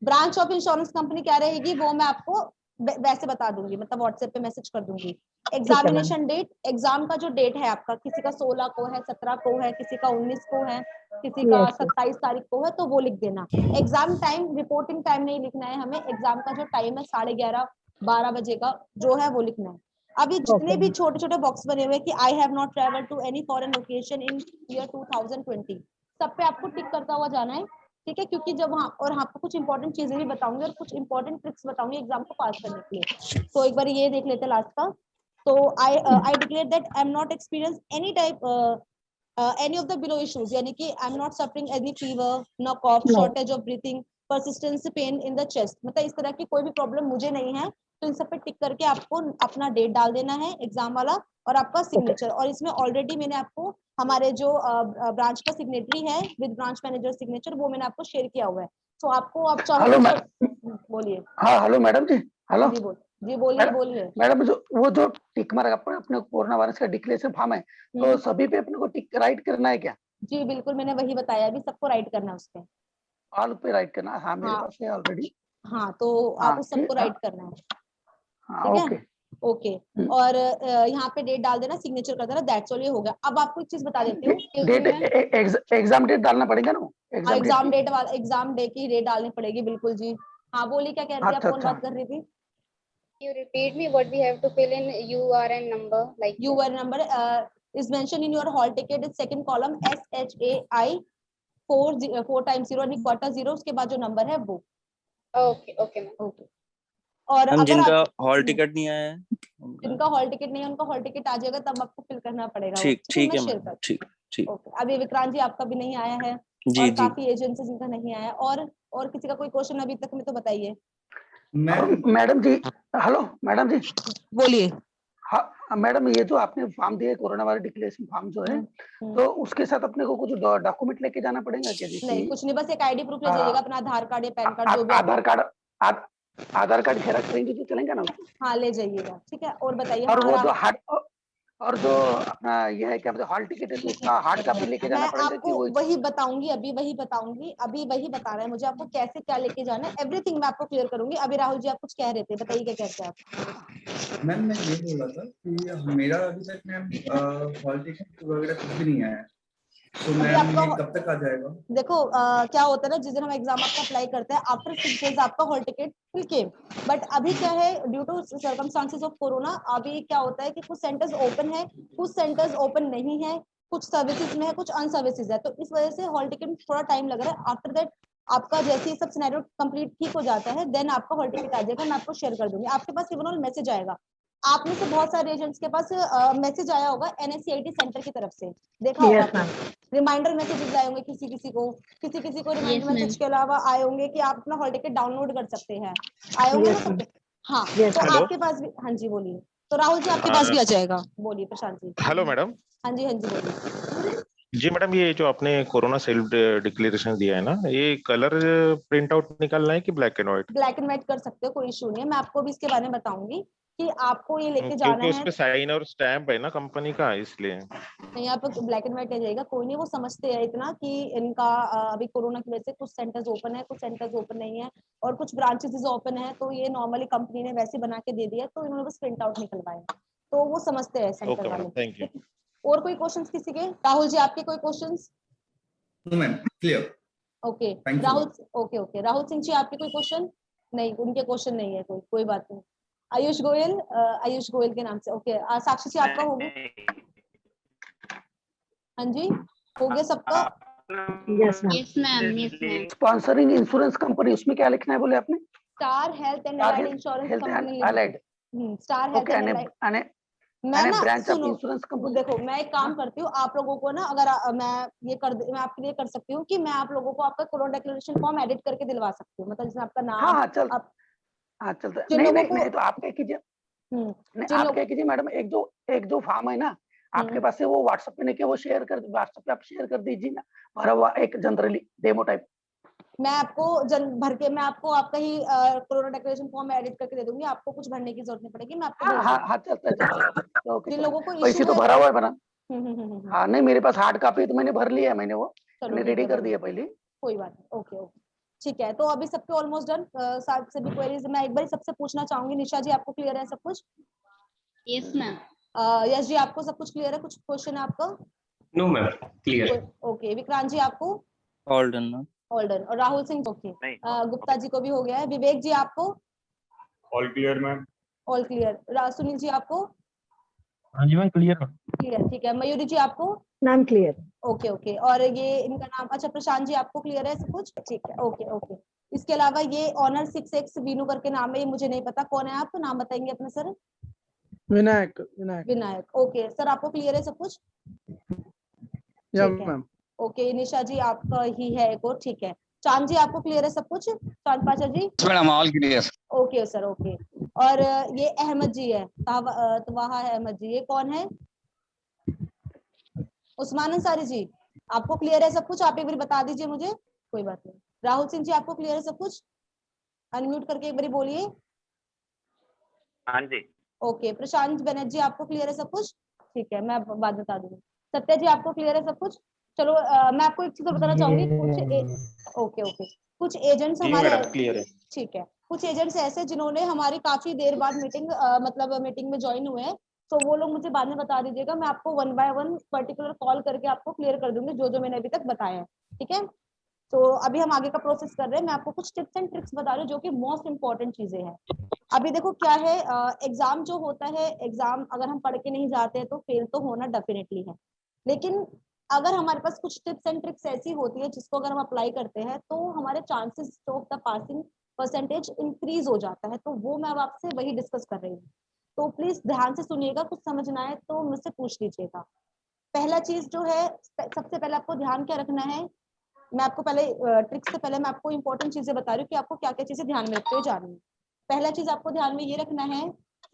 ब्रांच ऑफ इंश्योरेंस कंपनी क्या रहेगी वो मैं आपको वैसे बता दूंगी, मतलब व्हाट्सएप पे मैसेज कर दूंगी। एग्जामिनेशन डेट, एग्जाम का जो डेट है आपका, किसी का 16 को है, 17 को है, किसी का 19 को है, किसी का Yes, yes. 27 तारीख को है, तो वो लिख देना। एग्जाम टाइम, रिपोर्टिंग टाइम नहीं लिखना है हमें, एग्जाम का जो टाइम है 11:30 12 बजे का जो है वो लिखना है। अब ये जितने Okay. भी छोटे छोटे बॉक्स बने हुए कि I have not travel to any foreign location in year 2020, सब पे आपको टिक करता हुआ जाना है। ठीक है, क्योंकि जब हाँ, और हाँ, आपको कुछ इंपॉर्टेंट चीजें भी बताऊंगी और कुछ इंपॉर्टेंट ट्रिक्स बताऊंगी एग्जाम को पास करने के लिए। तो एक बार ये देख लेते हैं लास्ट का। तो I declare that I am not experience any type any of the below issues, यानी कि I am not suffering any fever, no cough, shortage of breathing, persistence pain in the chest, मतलब इस तरह की कोई भी प्रॉब्लम मुझे नहीं है। तो इन सब पे टिक करके आपको अपना डेट डाल देना है एग्जाम वाला और आपका सिग्नेचर। और इसमें ऑलरेडी मैंने आपको हमारे जो ब्रांच का सिग्नेटरी है विद ब्रांच मैनेजर सिग्नेचर, वो मैंने आपको शेयर किया हुआ है। तो आपको आप चाहो हेलो तो बोलिए। हाँ हेलो मैडम जी। हेलो जी बोलिए बोलिए। मैडम, जो वो जो टिक मार्क अपने कोरोना वायरस का डिक्लेरेशन फॉर्म है, तो सभी पे अपने को टिक राइट करना है क्या? जी बिल्कुल, मैंने वही बताया, अभी सबको राइट करना है उसपे। ऑल पे राइट करना? हाँ मेरे हाँ पास है ऑलरेडी। हाँ, तो आप हाँ उस सबको ठीक, राइट करना है। हाँ ठीक है, ओके। ओके। और यहाँ पे डेट डाल देना, सिग्नेचर कर देना, दैट्स ऑल, ये हो गया। अब आपको एक चीज बता देती हूँ। डेट एग्जाम डेट डालना पड़ेगा ना? एग्जाम डेट वाला, एग्जाम डे की डेट डालनी पड़ेगी, बिल्कुल जी। हाँ बोलिए, क्या कह रही थी आप, अच्छा कौन अच्छा। बात कर रही थी? You repeat me what we have to fill in URN number like URN number is mentioned in your hall ticket is second column SHAI 4 times 0 यानी क्वार्टर 0, उसके बाद जो नंबर है वो। okay okay ma'am. ओके। और हम अगर जिनका आप हॉल टिकट नहीं आया है जिनका हॉल टिकट नहीं है, उनका हॉल टिकट आ जाएगा, तब आपको फिल करना पड़ेगा वो। ठीक ठीक मैं है शेयर मैम, कर, ठीक ठीक। ओके। अभी विक्रांत जी आपका भी नहीं आया है, जी और जी। काफी एजेंसी जिनका नहीं आया है। और किसी का कोई क्वेश्चन अभी तक में, तो बताइए। मैम मैडम जी, हेलो मैडम जी। बोलिए। हाँ मैडम, ये जो आपने फॉर्म दिया कोरोना वायरस डिक्लेरेशन फॉर्म जो है, तो उसके साथ अपने को कुछ डॉक्यूमेंट लेके जाना पड़ेगा क्या? जैसे नहीं, कुछ नहीं, बस एक आईडी प्रूफ ले जाइएगा, अपना आधार कार्ड या पैन कार्ड जो भी आधार कार्ड, आधार कार्ड जेरॉक्स करेंगे तो चलेगा ना उसको? हाँ ले जाइएगा, ठीक है। और बताइए। और हाँ, वो और जो हार्ड, और जो अपना ये है क्या हॉल टिकट है, तो उसका हार्ड कॉपी लेके जाना मैं पड़ेगा आपको कि वो? वही बताऊंगी, अभी वही बताऊंगी, अभी वही बताना है मुझे आपको, कैसे क्या लेके जाना है, एवरीथिंग मैं आपको क्लियर करूंगी। अभी राहुल जी आप कुछ कह रहे थे, बताइए क्या कहते हैं आप। मैम मैं ये बोल रहा था कि मेरा अभी तक मैम हॉल टिकट वगैरह कुछ भी नहीं आया है, तो अभी मैम आपका ये कब तक आ जाएगा? देखो क्या होता है ना, जिस दिन हम एग्जाम आपका अप्लाई करते हैं, आफ्टर 6 days आपका hall ticket will came. But अभी क्या है, due to circumstances of corona, अभी क्या होता है कि कुछ सेंटर्स ओपन है, कुछ सेंटर्स ओपन नहीं है, कुछ सर्विसेज में है, कुछ अनसर्विसेज है, तो इस वजह से हॉल टिकट में थोड़ा टाइम लग रहा है। आफ्टर दैट आपका जैसे ही सब सिनेरियो कंप्लीट ठीक हो जाता है, देन आपका हॉल टिकट आ जाएगा, मैं आपको शेयर कर दूंगी। आपके पास इवन मैसेज आएगा, आप में से बहुत सारे एजेंट्स के पास मैसेज आया होगा NSCIT सेंटर की तरफ से, देखा होगा आपने, रिमाइंडर मैसेजेस आए होंगे किसी किसी को रिमाइंडर मैसेज के अलावा आए होंगे कि आप अपना हॉल टिकट डाउनलोड कर सकते हैं, आए होंगे ना सबके। हाँ, तो हेलो आपके पास भी, हाँ जी बोलिए। तो राहुल जी आपके पास भी आ जाएगा, बोलिए प्रशांत जी। हेलो मैडम हाँ जी बोलिए। जी। मैडम, ये जो आपने कोरोना सेल्फ डिक्लेरेशन दिया है ना, ये कलर प्रिंट आउट निकालना है कि black and white? Black and white कर सकते हो, कोई इशू नहीं है। मैं आपको भी इसके बारे में बताऊंगी कि आपको ये लेके जाना क्योंकि है। उसपे साइन और स्टैम्प है ना कंपनी का, इसलिए। नहीं, आप ब्लैक एंड व्हाइट ले जाएगा, कोई नहीं, वो समझते हैं इतना कि इनका अभी कोरोना की वजह से कुछ सेंटर्स ओपन है, कुछ सेंटर्स ओपन नहीं है, और कुछ ब्रांचेस ओपन है, तो ये नॉर्मली कंपनी ने वैसे बना के दे दिया, तो इन्होंने बस प्रिंट आउट निकलवाया, तो वो समझते हैं सेंटर ओके वाले। Madam, thank you. और कोई क्वेश्चंस किसी के? राहुल जी आपके कोई questions? No ma'am, clear. Okay Thank you, Rahul, okay Rahul Singh ji आपके कोई क्वेश्चन? नहीं, उनके क्वेश्चन नहीं है, कोई बात नहीं। आयुष गोयल के नाम से, ओके। साक्षी जी आपका हो गया? हाँ जी, हो गया सबका? Yes ma'am. Yes ma'am. Sponsoring insurance company, उसमें क्या लिखना है बोले आपने? Star health and allied insurance company allied. Limited. Star health okay, and allied. मैं ना ब्रांच ऑफ सुनो, इंश्योरेंस कंपनी। देखो मैं एक काम करती हूँ आप लोगों को ना, अगर मैं आपके लिए कर सकती हूँ कि मैं आप लोगों को आपका कोरोना डिक्लेरेशन फॉर्म एडिट करके दिलवा सकती हूँ, मतलब जिसमें आपका हाँ नाम हाँ चल, आप हाँ चलता है। जिन नहीं लोगों नहीं को नहीं, तो आप क्या कीजिए, नहीं जिन आप लोग क्या कीजिए मैडम, एक दो फॉर्म है ना आपके पास से, वो व्हाट्सएप पे नहीं कि वो शेयर कर, व्हाट्सएप पे आप शेयर कर दीजिए ना, भरा हुआ एक जनरली डेमो टाइप। मैं आपको भर के मैं आपको आपका ही कोरोना डिक्लेरेशन फॉर्म एडिट करके दे दूंगी, आपको कुछ भरने की जरूरत नहीं पड़ेगी, मैं आपको हाँ भेज हाँ दूंगी। हाँ चलता है, चलता है। ओके जिन चलो, लोगों को वैसे इशू तो है भरा हुआ है बना। हम्म। हाँ नहीं, मेरे पास हार्ड कॉपी तो मैंने भर लिया है, मैंने वो चलो मैंने ठीक रेडी है, कर बढ़िया, दिया पहले। कोई बात नहीं, ओके ओके ठीक है। तो अभी सबके ऑलमोस्ट डन, सभी क्वेरीज मैं एक बार सबसे पूछना चाहूंगी। निशा जी आपको क्लियर है सब कुछ? Yes ma'am. यश जी आपको सब कुछ क्लियर है? कुछ क्वेश्चन है आपका? No ma'am, clear. Okay, Vikrant ji आपको? ऑल डन ना? All done. और राहुल सिंह? ओके। गुप्ता जी को भी हो गया है। विवेक जी आपको? All clear ma'am. All clear. Sunil ji आपको? हाँ जी मैम, क्लियर। क्लियर, ठीक है। मयूरी जी आपको? नाम क्लियर। ओके ओके, और ये इनका नाम, अच्छा प्रशांत जी आपको क्लियर है सब कुछ? ठीक है, ओके ओके। इसके अलावा ये ऑनर 6x वीनू करके नाम है, ये मुझे नहीं पता कौन है, आप नाम बताएंगे अपना sir? Vinayak. Vinayak, okay sir आपको क्लियर है सब कुछ? या ठीक है, मैम। ओके। निशा जी आपका ही है एक और, ठीक है। चांद जी आपको क्लियर है सब कुछ? Chand Pacha ji? Madam all clear. Okay sir, okay. और ये अहमद जी है, तवाहा अहमद जी, ये कौन है? उस्मान अंसारी जी आपको क्लियर है सब कुछ? आप एक बार बता दीजिए मुझे, कोई बात नहीं। राहुल सिंह जी आपको क्लियर है सब कुछ? अनम्यूट करके एक बार बोलिए। हाँ जी। ओके, प्रशांत बनर्जी आपको क्लियर है सब कुछ? ठीक है, मैं बाद में बता दूंगी। सत्या जी आपको क्लियर है सब कुछ? चलो मैं आपको एक चीज और बताना चाहूंगी, ओके ओके, कुछ एजेंट्स जी हमारे, मैडम क्लियर है। ठीक है, कुछ एजेंट्स ऐसे जिन्होंने हमारी काफी देर बाद मतलब मीटिंग में ज्वाइन हुए हैं, तो वो लोग मुझे बाद में बता दीजिएगा, मैं आपको 1 बाय 1 पर्टिकुलर कॉल करके आपको क्लियर कर दूंगी जो जो मैंने अभी तक बताया है, ठीक है? तो अभी हम आगे का प्रोसेस कर रहे हैं, मैं आपको कुछ टिप्स एंड ट्रिक्स बता रही हूँ जो कि मोस्ट इंपॉर्टेंट चीजें हैं। अभी देखो क्या है, एग्जाम जो होता है, एग्जाम अगर हम पढ़ के नहीं जाते हैं तो फेल तो होना डेफिनेटली है, लेकिन अगर हमारे पास कुछ टिप्स एंड ट्रिक्स ऐसी होती है जिसको अगर हम अप्लाई करते हैं तो हमारे chances of the passing percentage increase हो जाता है, तो वो मैं अब आपसे वही डिस्कस कर रही हूँ। तो प्लीज ध्यान से सुनिएगा, कुछ समझना है तो मुझसे पूछ लीजिएगा। पहला चीज जो है, सबसे पहले आपको ध्यान क्या रखना है, मैं आपको पहले ट्रिक्स से पहले मैं आपको इंपॉर्टेंट चीजें बता रही हूँ कि आपको क्या क्या चीजें ध्यान में रखते हुए जानी है। पहला चीज आपको ध्यान में ये रखना है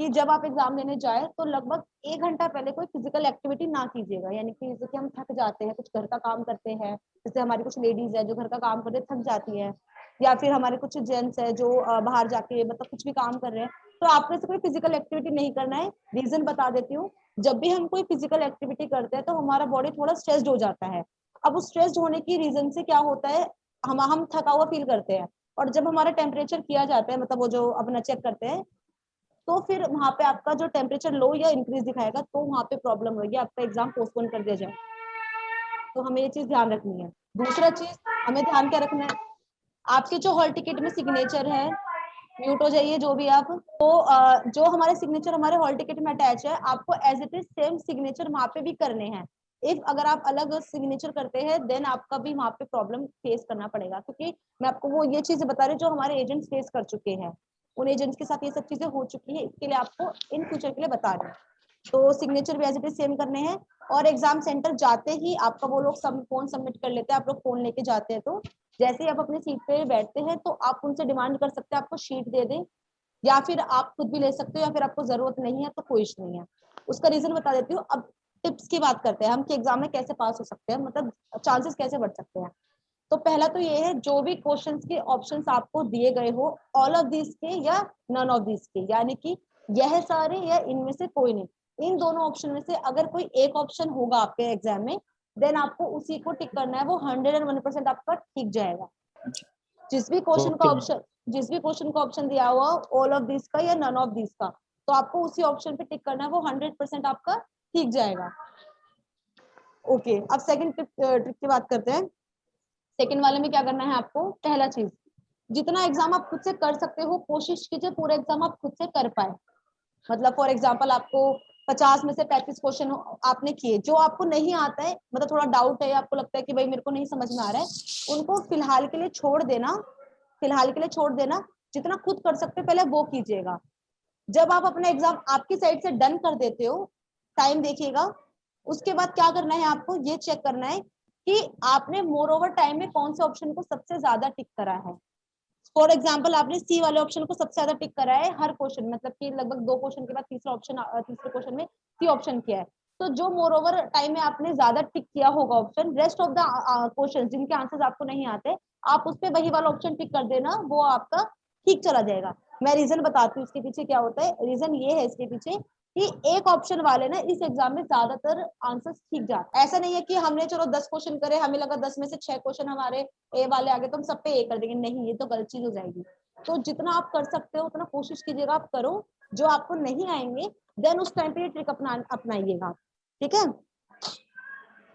कि जब आप एग्जाम लेने जाए तो लगभग 1 घंटा पहले कोई फिजिकल एक्टिविटी ना कीजिएगा, यानी कि जैसे कि हम थक जाते हैं, कुछ घर का काम करते हैं, जैसे हमारी कुछ लेडीज है जो घर का काम करते थक जाती है, या फिर हमारे कुछ जेंट्स है जो बाहर जाके मतलब कुछ भी काम कर रहे हैं, तो आपने से कोई फिजिकल एक्टिविटी नहीं करना है। रीजन बता देती हूँ, जब भी हम कोई फिजिकल एक्टिविटी करते हैं तो हमारा बॉडी थोड़ा स्ट्रेस्ड हो जाता है। अब उस स्ट्रेस्ड होने की रीजन से क्या होता है, हम थका हुआ फील करते हैं, और जब हमारा टेम्परेचर किया जाता है, मतलब वो जो अपना चेक करते हैं, तो फिर वहां पे आपका जो टेम्परेचर लो या इंक्रीज दिखाएगा, तो वहां पे प्रॉब्लम होगी, आपका एग्जाम पोस्टपोन कर दिया जाए। तो हमें ये चीज ध्यान रखनी है। दूसरा चीज हमें ध्यान क्या रखना है, आपके जो हॉल टिकट में सिग्नेचर है, म्यूट हो जाइए जो भी आप, तो जो हमारे सिग्नेचर हमारे हॉल टिकट में अटैच है, आपको as it is same signature वहां पे भी करने हैं। इफ अगर आप अलग सिग्नेचर करते हैं देन आपका भी वहां पे प्रॉब्लम फेस करना पड़ेगा, क्योंकि मैं आपको वो ये चीजें बता रही हूँ जो हमारे एजेंट्स फेस कर चुके हैं, उन एजेंट्स के साथ ये सब चीजें हो चुकी है, इसके लिए आपको इन फ्यूचर के लिए बता रहे हैं। तो सिग्नेचर भी एज इट इज सेम करने हैं, और एग्जाम सेंटर जाते ही आपका वो लोग फोन सबमिट कर लेते हैं, आप लोग फोन लेके जाते हैं, तो जैसे ही आप अपनी सीट पे बैठते हैं तो आप उनसे डिमांड कर सकते हैं आपको शीट दे दें, या फिर आप खुद भी ले सकते हो, या फिर आपको जरूरत नहीं है तो कोई इशू नहीं है। उसका रीजन बता देती हूँ। अब टिप्स की बात करते हैं हम कि एग्जाम में कैसे पास हो सकते हैं, मतलब चांसेस कैसे बढ़ सकते हैं। तो पहला तो ये है, जो भी क्वेश्चंस के ऑप्शंस आपको दिए गए हो, ऑल ऑफ दिस के या नन ऑफ दिस के, यानी कि यह सारे या इनमें से कोई नहीं, इन दोनों ऑप्शन में से अगर कोई एक ऑप्शन होगा आपके एग्जाम में, देन आपको उसी को टिक करना है, वो 101% आपका ठीक जाएगा। जिस भी क्वेश्चन का ऑप्शन दिया हुआ ऑल ऑफ दिस का या नन ऑफ दिस का, तो आपको उसी ऑप्शन पे टिक करना है, वो 100% आपका ठीक जाएगा। ओके, अब सेकंड ट्रिक की बात करते हैं। सेकंड वाले में क्या करना है आपको, पहला चीज, जितना एग्जाम आप खुद से कर सकते हो कोशिश कीजिए पूरा एग्जाम आप खुद से कर पाए। मतलब फॉर एग्जांपल आपको 50 में से 35 क्वेश्चन आपने किए, जो आपको नहीं आता है, मतलब थोड़ा डाउट है, आपको लगता है कि भाई मेरे को नहीं समझ में आ रहा है, उनको फिलहाल के लिए छोड़ देना, जितना खुद कर सकते पहले वो कीजिएगा। जब आप अपना एग्जाम आपकी साइड से डन कर देते हो, टाइम देखिएगा, उसके बाद क्या करना है आपको ये चेक करना है कि आपने मोर ओवर टाइम में कौन से ऑप्शन को सबसे ज्यादा टिक करा है। फॉर एग्जाम्पल आपने सी वाले ऑप्शन को सबसे ज्यादा टिक करा है हर क्वेश्चन, मतलब कि लगभग 2 क्वेश्चन के बाद तीसरे क्वेश्चन में सी ऑप्शन किया है, तो जो मोर ओवर टाइम में आपने ज्यादा टिक किया होगा option, rest of the question जिनके आंसर्स आपको नहीं आते, आप उस पे वही वाला ऑप्शन टिक कर देना, वो आपका ठीक चला जाएगा। मैं रीजन बताती हूँ इसके पीछे क्या होता है। रीजन ये है इसके पीछे कि एक ऑप्शन वाले ना इस एग्जाम में ज्यादातर आंसर्स ठीक जाते, ऐसा नहीं है कि हमने चलो 10 क्वेश्चन करे, हमें लगा 10 में से 6 क्वेश्चन हमारे ए वाले आगे तो हम सब पे ए कर देंगे, नहीं, ये तो गलत चीज हो जाएगी। तो जितना आप कर सकते हो उतना कोशिश कीजिएगा आप करो, जो आपको नहीं आएंगे देन उस टाइम पे ये ट्रिक अपनाइएगा, ठीक है?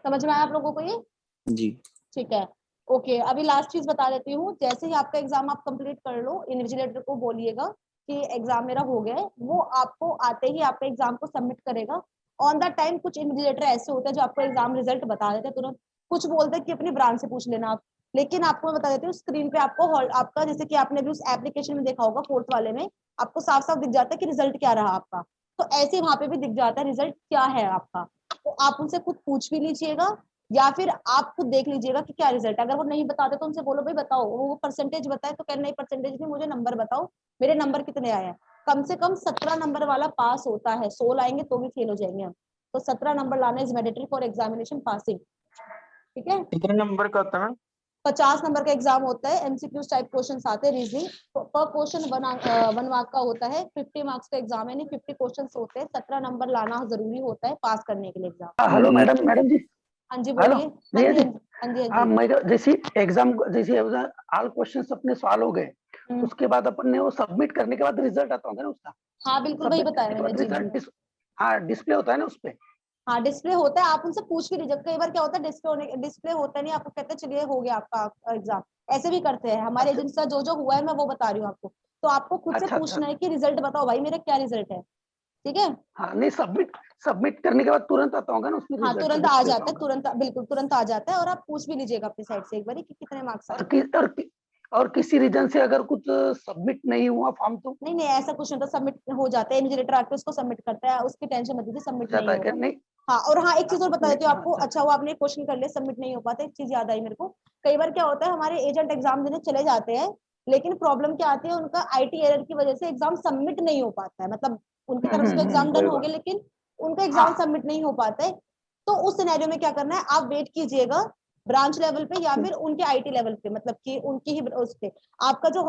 समझ में आया आप लोगों को ये? जी ठीक है, ओके। अभी लास्ट चीज बता देती हूँ, जैसे ही आपका एग्जाम आप कंप्लीट कर लो, इन्विजिलेटर को बोलिएगा कि एग्जाम मेरा हो गया है, वो आपको आते ही आपका एग्जाम को सबमिट करेगा, ऑन द टाइम कुछ इन्विजिलेटर ऐसे होते हैं जो आपको एग्जाम रिजल्ट बता देते हैं तुरंत, कुछ बोलते हैं कि अपनी ब्रांच से पूछ लेना आप, लेकिन आपको मैं बता देती हूँ स्क्रीन पे आपको आपका जैसे कि आपने भी उस एप्लीकेशन में देखा होगा 4th वाले में, आपको साफ साफ दिख जाता है कि रिजल्ट क्या रहा आपका, तो ऐसे वहां पे भी दिख जाता है रिजल्ट क्या है आपका। तो आप उनसे खुद पूछ भी लीजिएगा या फिर आप खुद देख लीजिएगा कि क्या रिजल्ट है। अगर वो नहीं बताते तो उनसे बोलो भाई बताओ, वो परसेंटेज बताए तो कह नहीं परसेंटेज नहीं, मुझे नंबर बताओ, मेरे नंबर कितने आए हैं। कम से कम 17 नंबर वाला पास होता है, 16 आएंगे तो भी फेल हो जाएंगे हम, तो 17 नंबर लाना is mandatory for examination passing, ठीक है। कितने नंबर का होता है मैम? 50 नंबर का एग्जाम होता है, एमसीक्यूज टाइप क्वेश्चंस आते हैं, रीजनिंग पर क्वेश्चन 1 मार्क का होता है, 50 मार्क्स का एग्जाम है, यानी 50 क्वेश्चंस होते हैं, 17 नंबर लाना जरूरी होता है पास करने के लिए एग्जाम। हेलो मैडम जी। हाँ जी हेलो बोलिए। भैया जी। हाँ जी हाँ मैं जैसे एग्जाम जैसे ऑल क्वेश्चंस अपने सॉल्व हो गए, उसके बाद अपन ने वो सबमिट करने के बाद रिजल्ट आता होगा ना उसका? हाँ बिल्कुल वही सबमिट बताया करने के मैंने बाद जी। रिजल्ट हाँ डिस्प्ले होता है ना उसपे? हाँ डिस्प्ले होता है, आप उनसे पूछ भी लीजिए, कई बार क्या होता है डिस्प्ले होता नहीं, आपको कहते हैं चलिए हो गया आपका एग्जाम, ऐसे भी करते हैं हमारे अच्छा। एजेंसी का जो हुआ है मैं वो बता रही हूँ आपको, तो आपको खुद से अच्छा पूछना है कि रिजल्ट बताओ भाई मेरा क्या रिजल्ट है, ठीक है। हाँ नहीं सबमिट करने के बाद तुरंत आता होगा ना उसमें हाँ रिजल्ट तुरंत आ डिस्प्ले जाता होता है, होगा? तुरंत बिल्कुल तुरंत आ जाता है, और आप पूछ भी लीजिएगा अपनी साइड से एक बार कि कितने मार्क्स आए। और किसी रीजन से अगर कुछ सबमिट नहीं हुआ फॉर्म तो नहीं नहीं ऐसा कुछ नहीं होता, सबमिट हो जाता है, इन्विजिलेटर आके उसको सबमिट करता है, उसकी टेंशन मत लीजिए, सबमिट नहीं जाता है क्या? होगा। नहीं हाँ और हाँ एक चीज और बता देती हूँ आपको, अच्छा। अच्छा वो आपने क्वेश्चन कर लिया सबमिट नहीं हो पाता, एक चीज याद आई मेरे को, कई बार क्या होता है हमारे एजेंट एग्जाम देने चले जाते हैं, लेकिन प्रॉब्लम क्या आती है उनका आईटी एरर की वजह से एग्जाम सबमिट नहीं हो पाता है, मतलब उनकी तरफ से तो एग्जाम डन वही हो बात। गया लेकिन उनका एग्जाम हाँ सबमिट नहीं हो पाता है। तो उस सिनेरियो में क्या करना है, आप वेट कीजिएगा ब्रांच लेवल पे या फिर उनके आईटी लेवल पे, मतलब कि उनकी ही उस पे आपका जो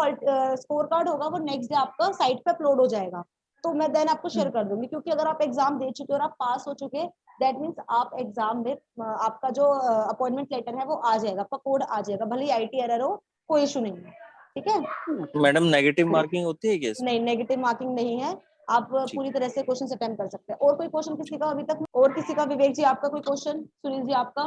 स्कोर कार्ड होगा वो नेक्स्ट डे आपका साइट पे अपलोड हो जाएगा, तो मैं देन आपको शेयर कर दूंगी, क्योंकि अगर आप एग्जाम दे चुके हो और आप पास हो चुके, दैट मीन्स आप एग्जाम में आपका जो अपॉइंटमेंट लेटर है वो आ जाएगा, आपका कोड आ जाएगा, भले ही आईटी एरर हो कोई इशू नहीं है, ठीक है। मैडम नेगेटिव मार्किंग होती है क्या इसमें? नहीं नेगेटिव मार्किंग नहीं है, आप पूरी तरह से क्वेश्चन अटेम्प्ट कर सकते हैं। और कोई क्वेश्चन किसी का अभी तक, और किसी का, विवेक जी आपका कोई क्वेश्चन, सुनील जी आपका?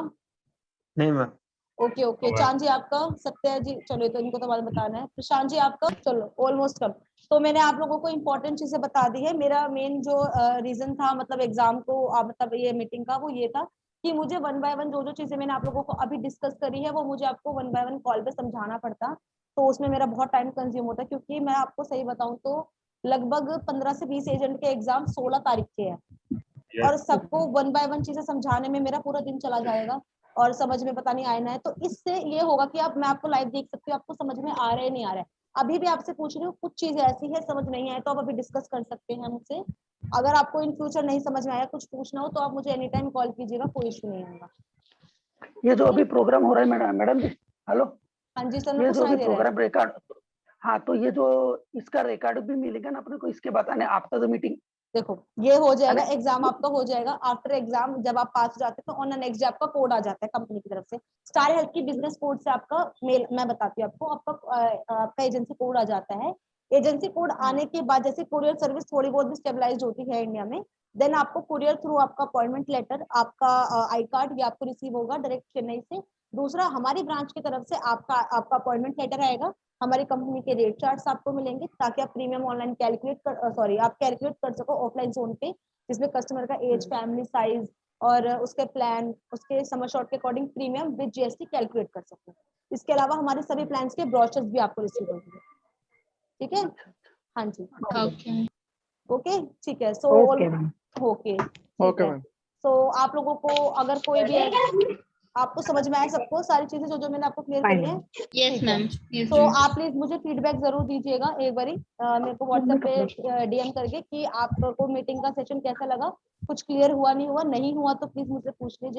नहीं मैम। ओके ओके, चांद जी आपका, सत्या जी चलो तो इनको तो बाद बताना है, प्रशांत जी आपका, चलो ऑलमोस्ट कम। तो मैंने आप लोगों को इम्पोर्टेंट चीजें बता दी है, मेरा मेन जो रीजन था मतलब एग्जाम को मतलब ये मीटिंग का वो ये था कि मुझे 1 बाय 1 जो चीजें मैंने आप लोगों को अभी डिस्कस करी है वो मुझे आपको 1 बाय 1 कॉल पे समझाना पड़ता, तो उसमें मेरा बहुत टाइम कंज्यूम होता है, क्योंकि मैं आपको सही बताऊं तो लगभग 15 से 20 एजेंट के एग्जाम 16 तारीख के हैं, और सबको 1 बाय 1 चीजें समझाने में मेरा पूरा दिन चला जाएगा और समझ में पता नहीं आए ना है, तो इससे ये होगा कि आप, मैं आपको लाइव देख सकती हूँ आपको समझ में आ रहा है नहीं आ रहा है, अभी भी आपसे पूछ रही हूँ, कुछ चीजें ऐसी है समझ नहीं आए तो आप अभी डिस्कस कर सकते हैं मुझसे, अगर आपको इन फ्यूचर नहीं समझ में आया कुछ पूछना हो तो आप मुझे एनी टाइम कॉल कीजिएगा, कोई इशू नहीं होगा। ये जो अभी प्रोग्राम हो रहा है मैडम जी, हेलो, हाँ जी सर, ये मेरे को जो सुनाई अभी दे रहा है। प्रोग्राम रिकॉर्ड, हाँ तो ये जो इसका रिकॉर्ड भी मिलेगा ना अपने को इसके बाद आने आफ्टर द मीटिंग? देखो ये हो जाएगा, अरे एग्जाम आपका हो जाएगा, आफ्टर एग्जाम जब आप पास हो जाते हैं तो ऑन नेक्स्ट डे आपका कोड आ जाता है कंपनी की तरफ से, स्टार हेल्थ की बिजनेस कोड से आपका मेल, मैं बताती हूँ आपको, आपका एजेंसी कोड आ जाता है, एजेंसी कोड आने के बाद जैसे कुरियर सर्विस थोड़ी बहुत भी स्टेबलाइज होती है इंडिया में, देन आपको कुरियर थ्रू आपका अपॉइंटमेंट लेटर, आपका आई कार्ड ये आपको रिसीव होगा डायरेक्ट चेन्नई से, दूसरा हमारी ब्रांच की तरफ से आपका अपॉइंटमेंट लेटर आएगा, हमारी कंपनी के रेट चार्ट्स आपको मिलेंगे ताकि आप प्रीमियम ऑनलाइन कैलकुलेट कर सॉरी आप कैलकुलेट कर सको ऑफलाइन जोन पे, जिसमें कस्टमर का एज, फैमिली साइज और उसके प्लान, उसके समर शॉर्ट के according premium with GST calculate कर सको। इसके अलावा हमारे सभी प्लान्स के ब्रोशर्स भी आपको रिसीव होंगे, ठीक है। हाँ जी ओके ओके ठीक है, सो ओके मैम। ओके ठीक ओके है, मैम। सो आप लोगों को अगर कोई भी आपको समझ में आए सबको सारी चीजें जो मैंने आपको क्लियर करी है? Yes ma'am. तो आप प्लीज मुझे फीडबैक जरूर दीजिएगा एक बारी मेरे को व्हाट्सएप पे डीएम करके कि आपको मीटिंग का सेशन कैसा लगा, कुछ क्लियर हुआ नहीं हुआ, नहीं हुआ तो प्लीज मुझसे पूछ लीजिएगा।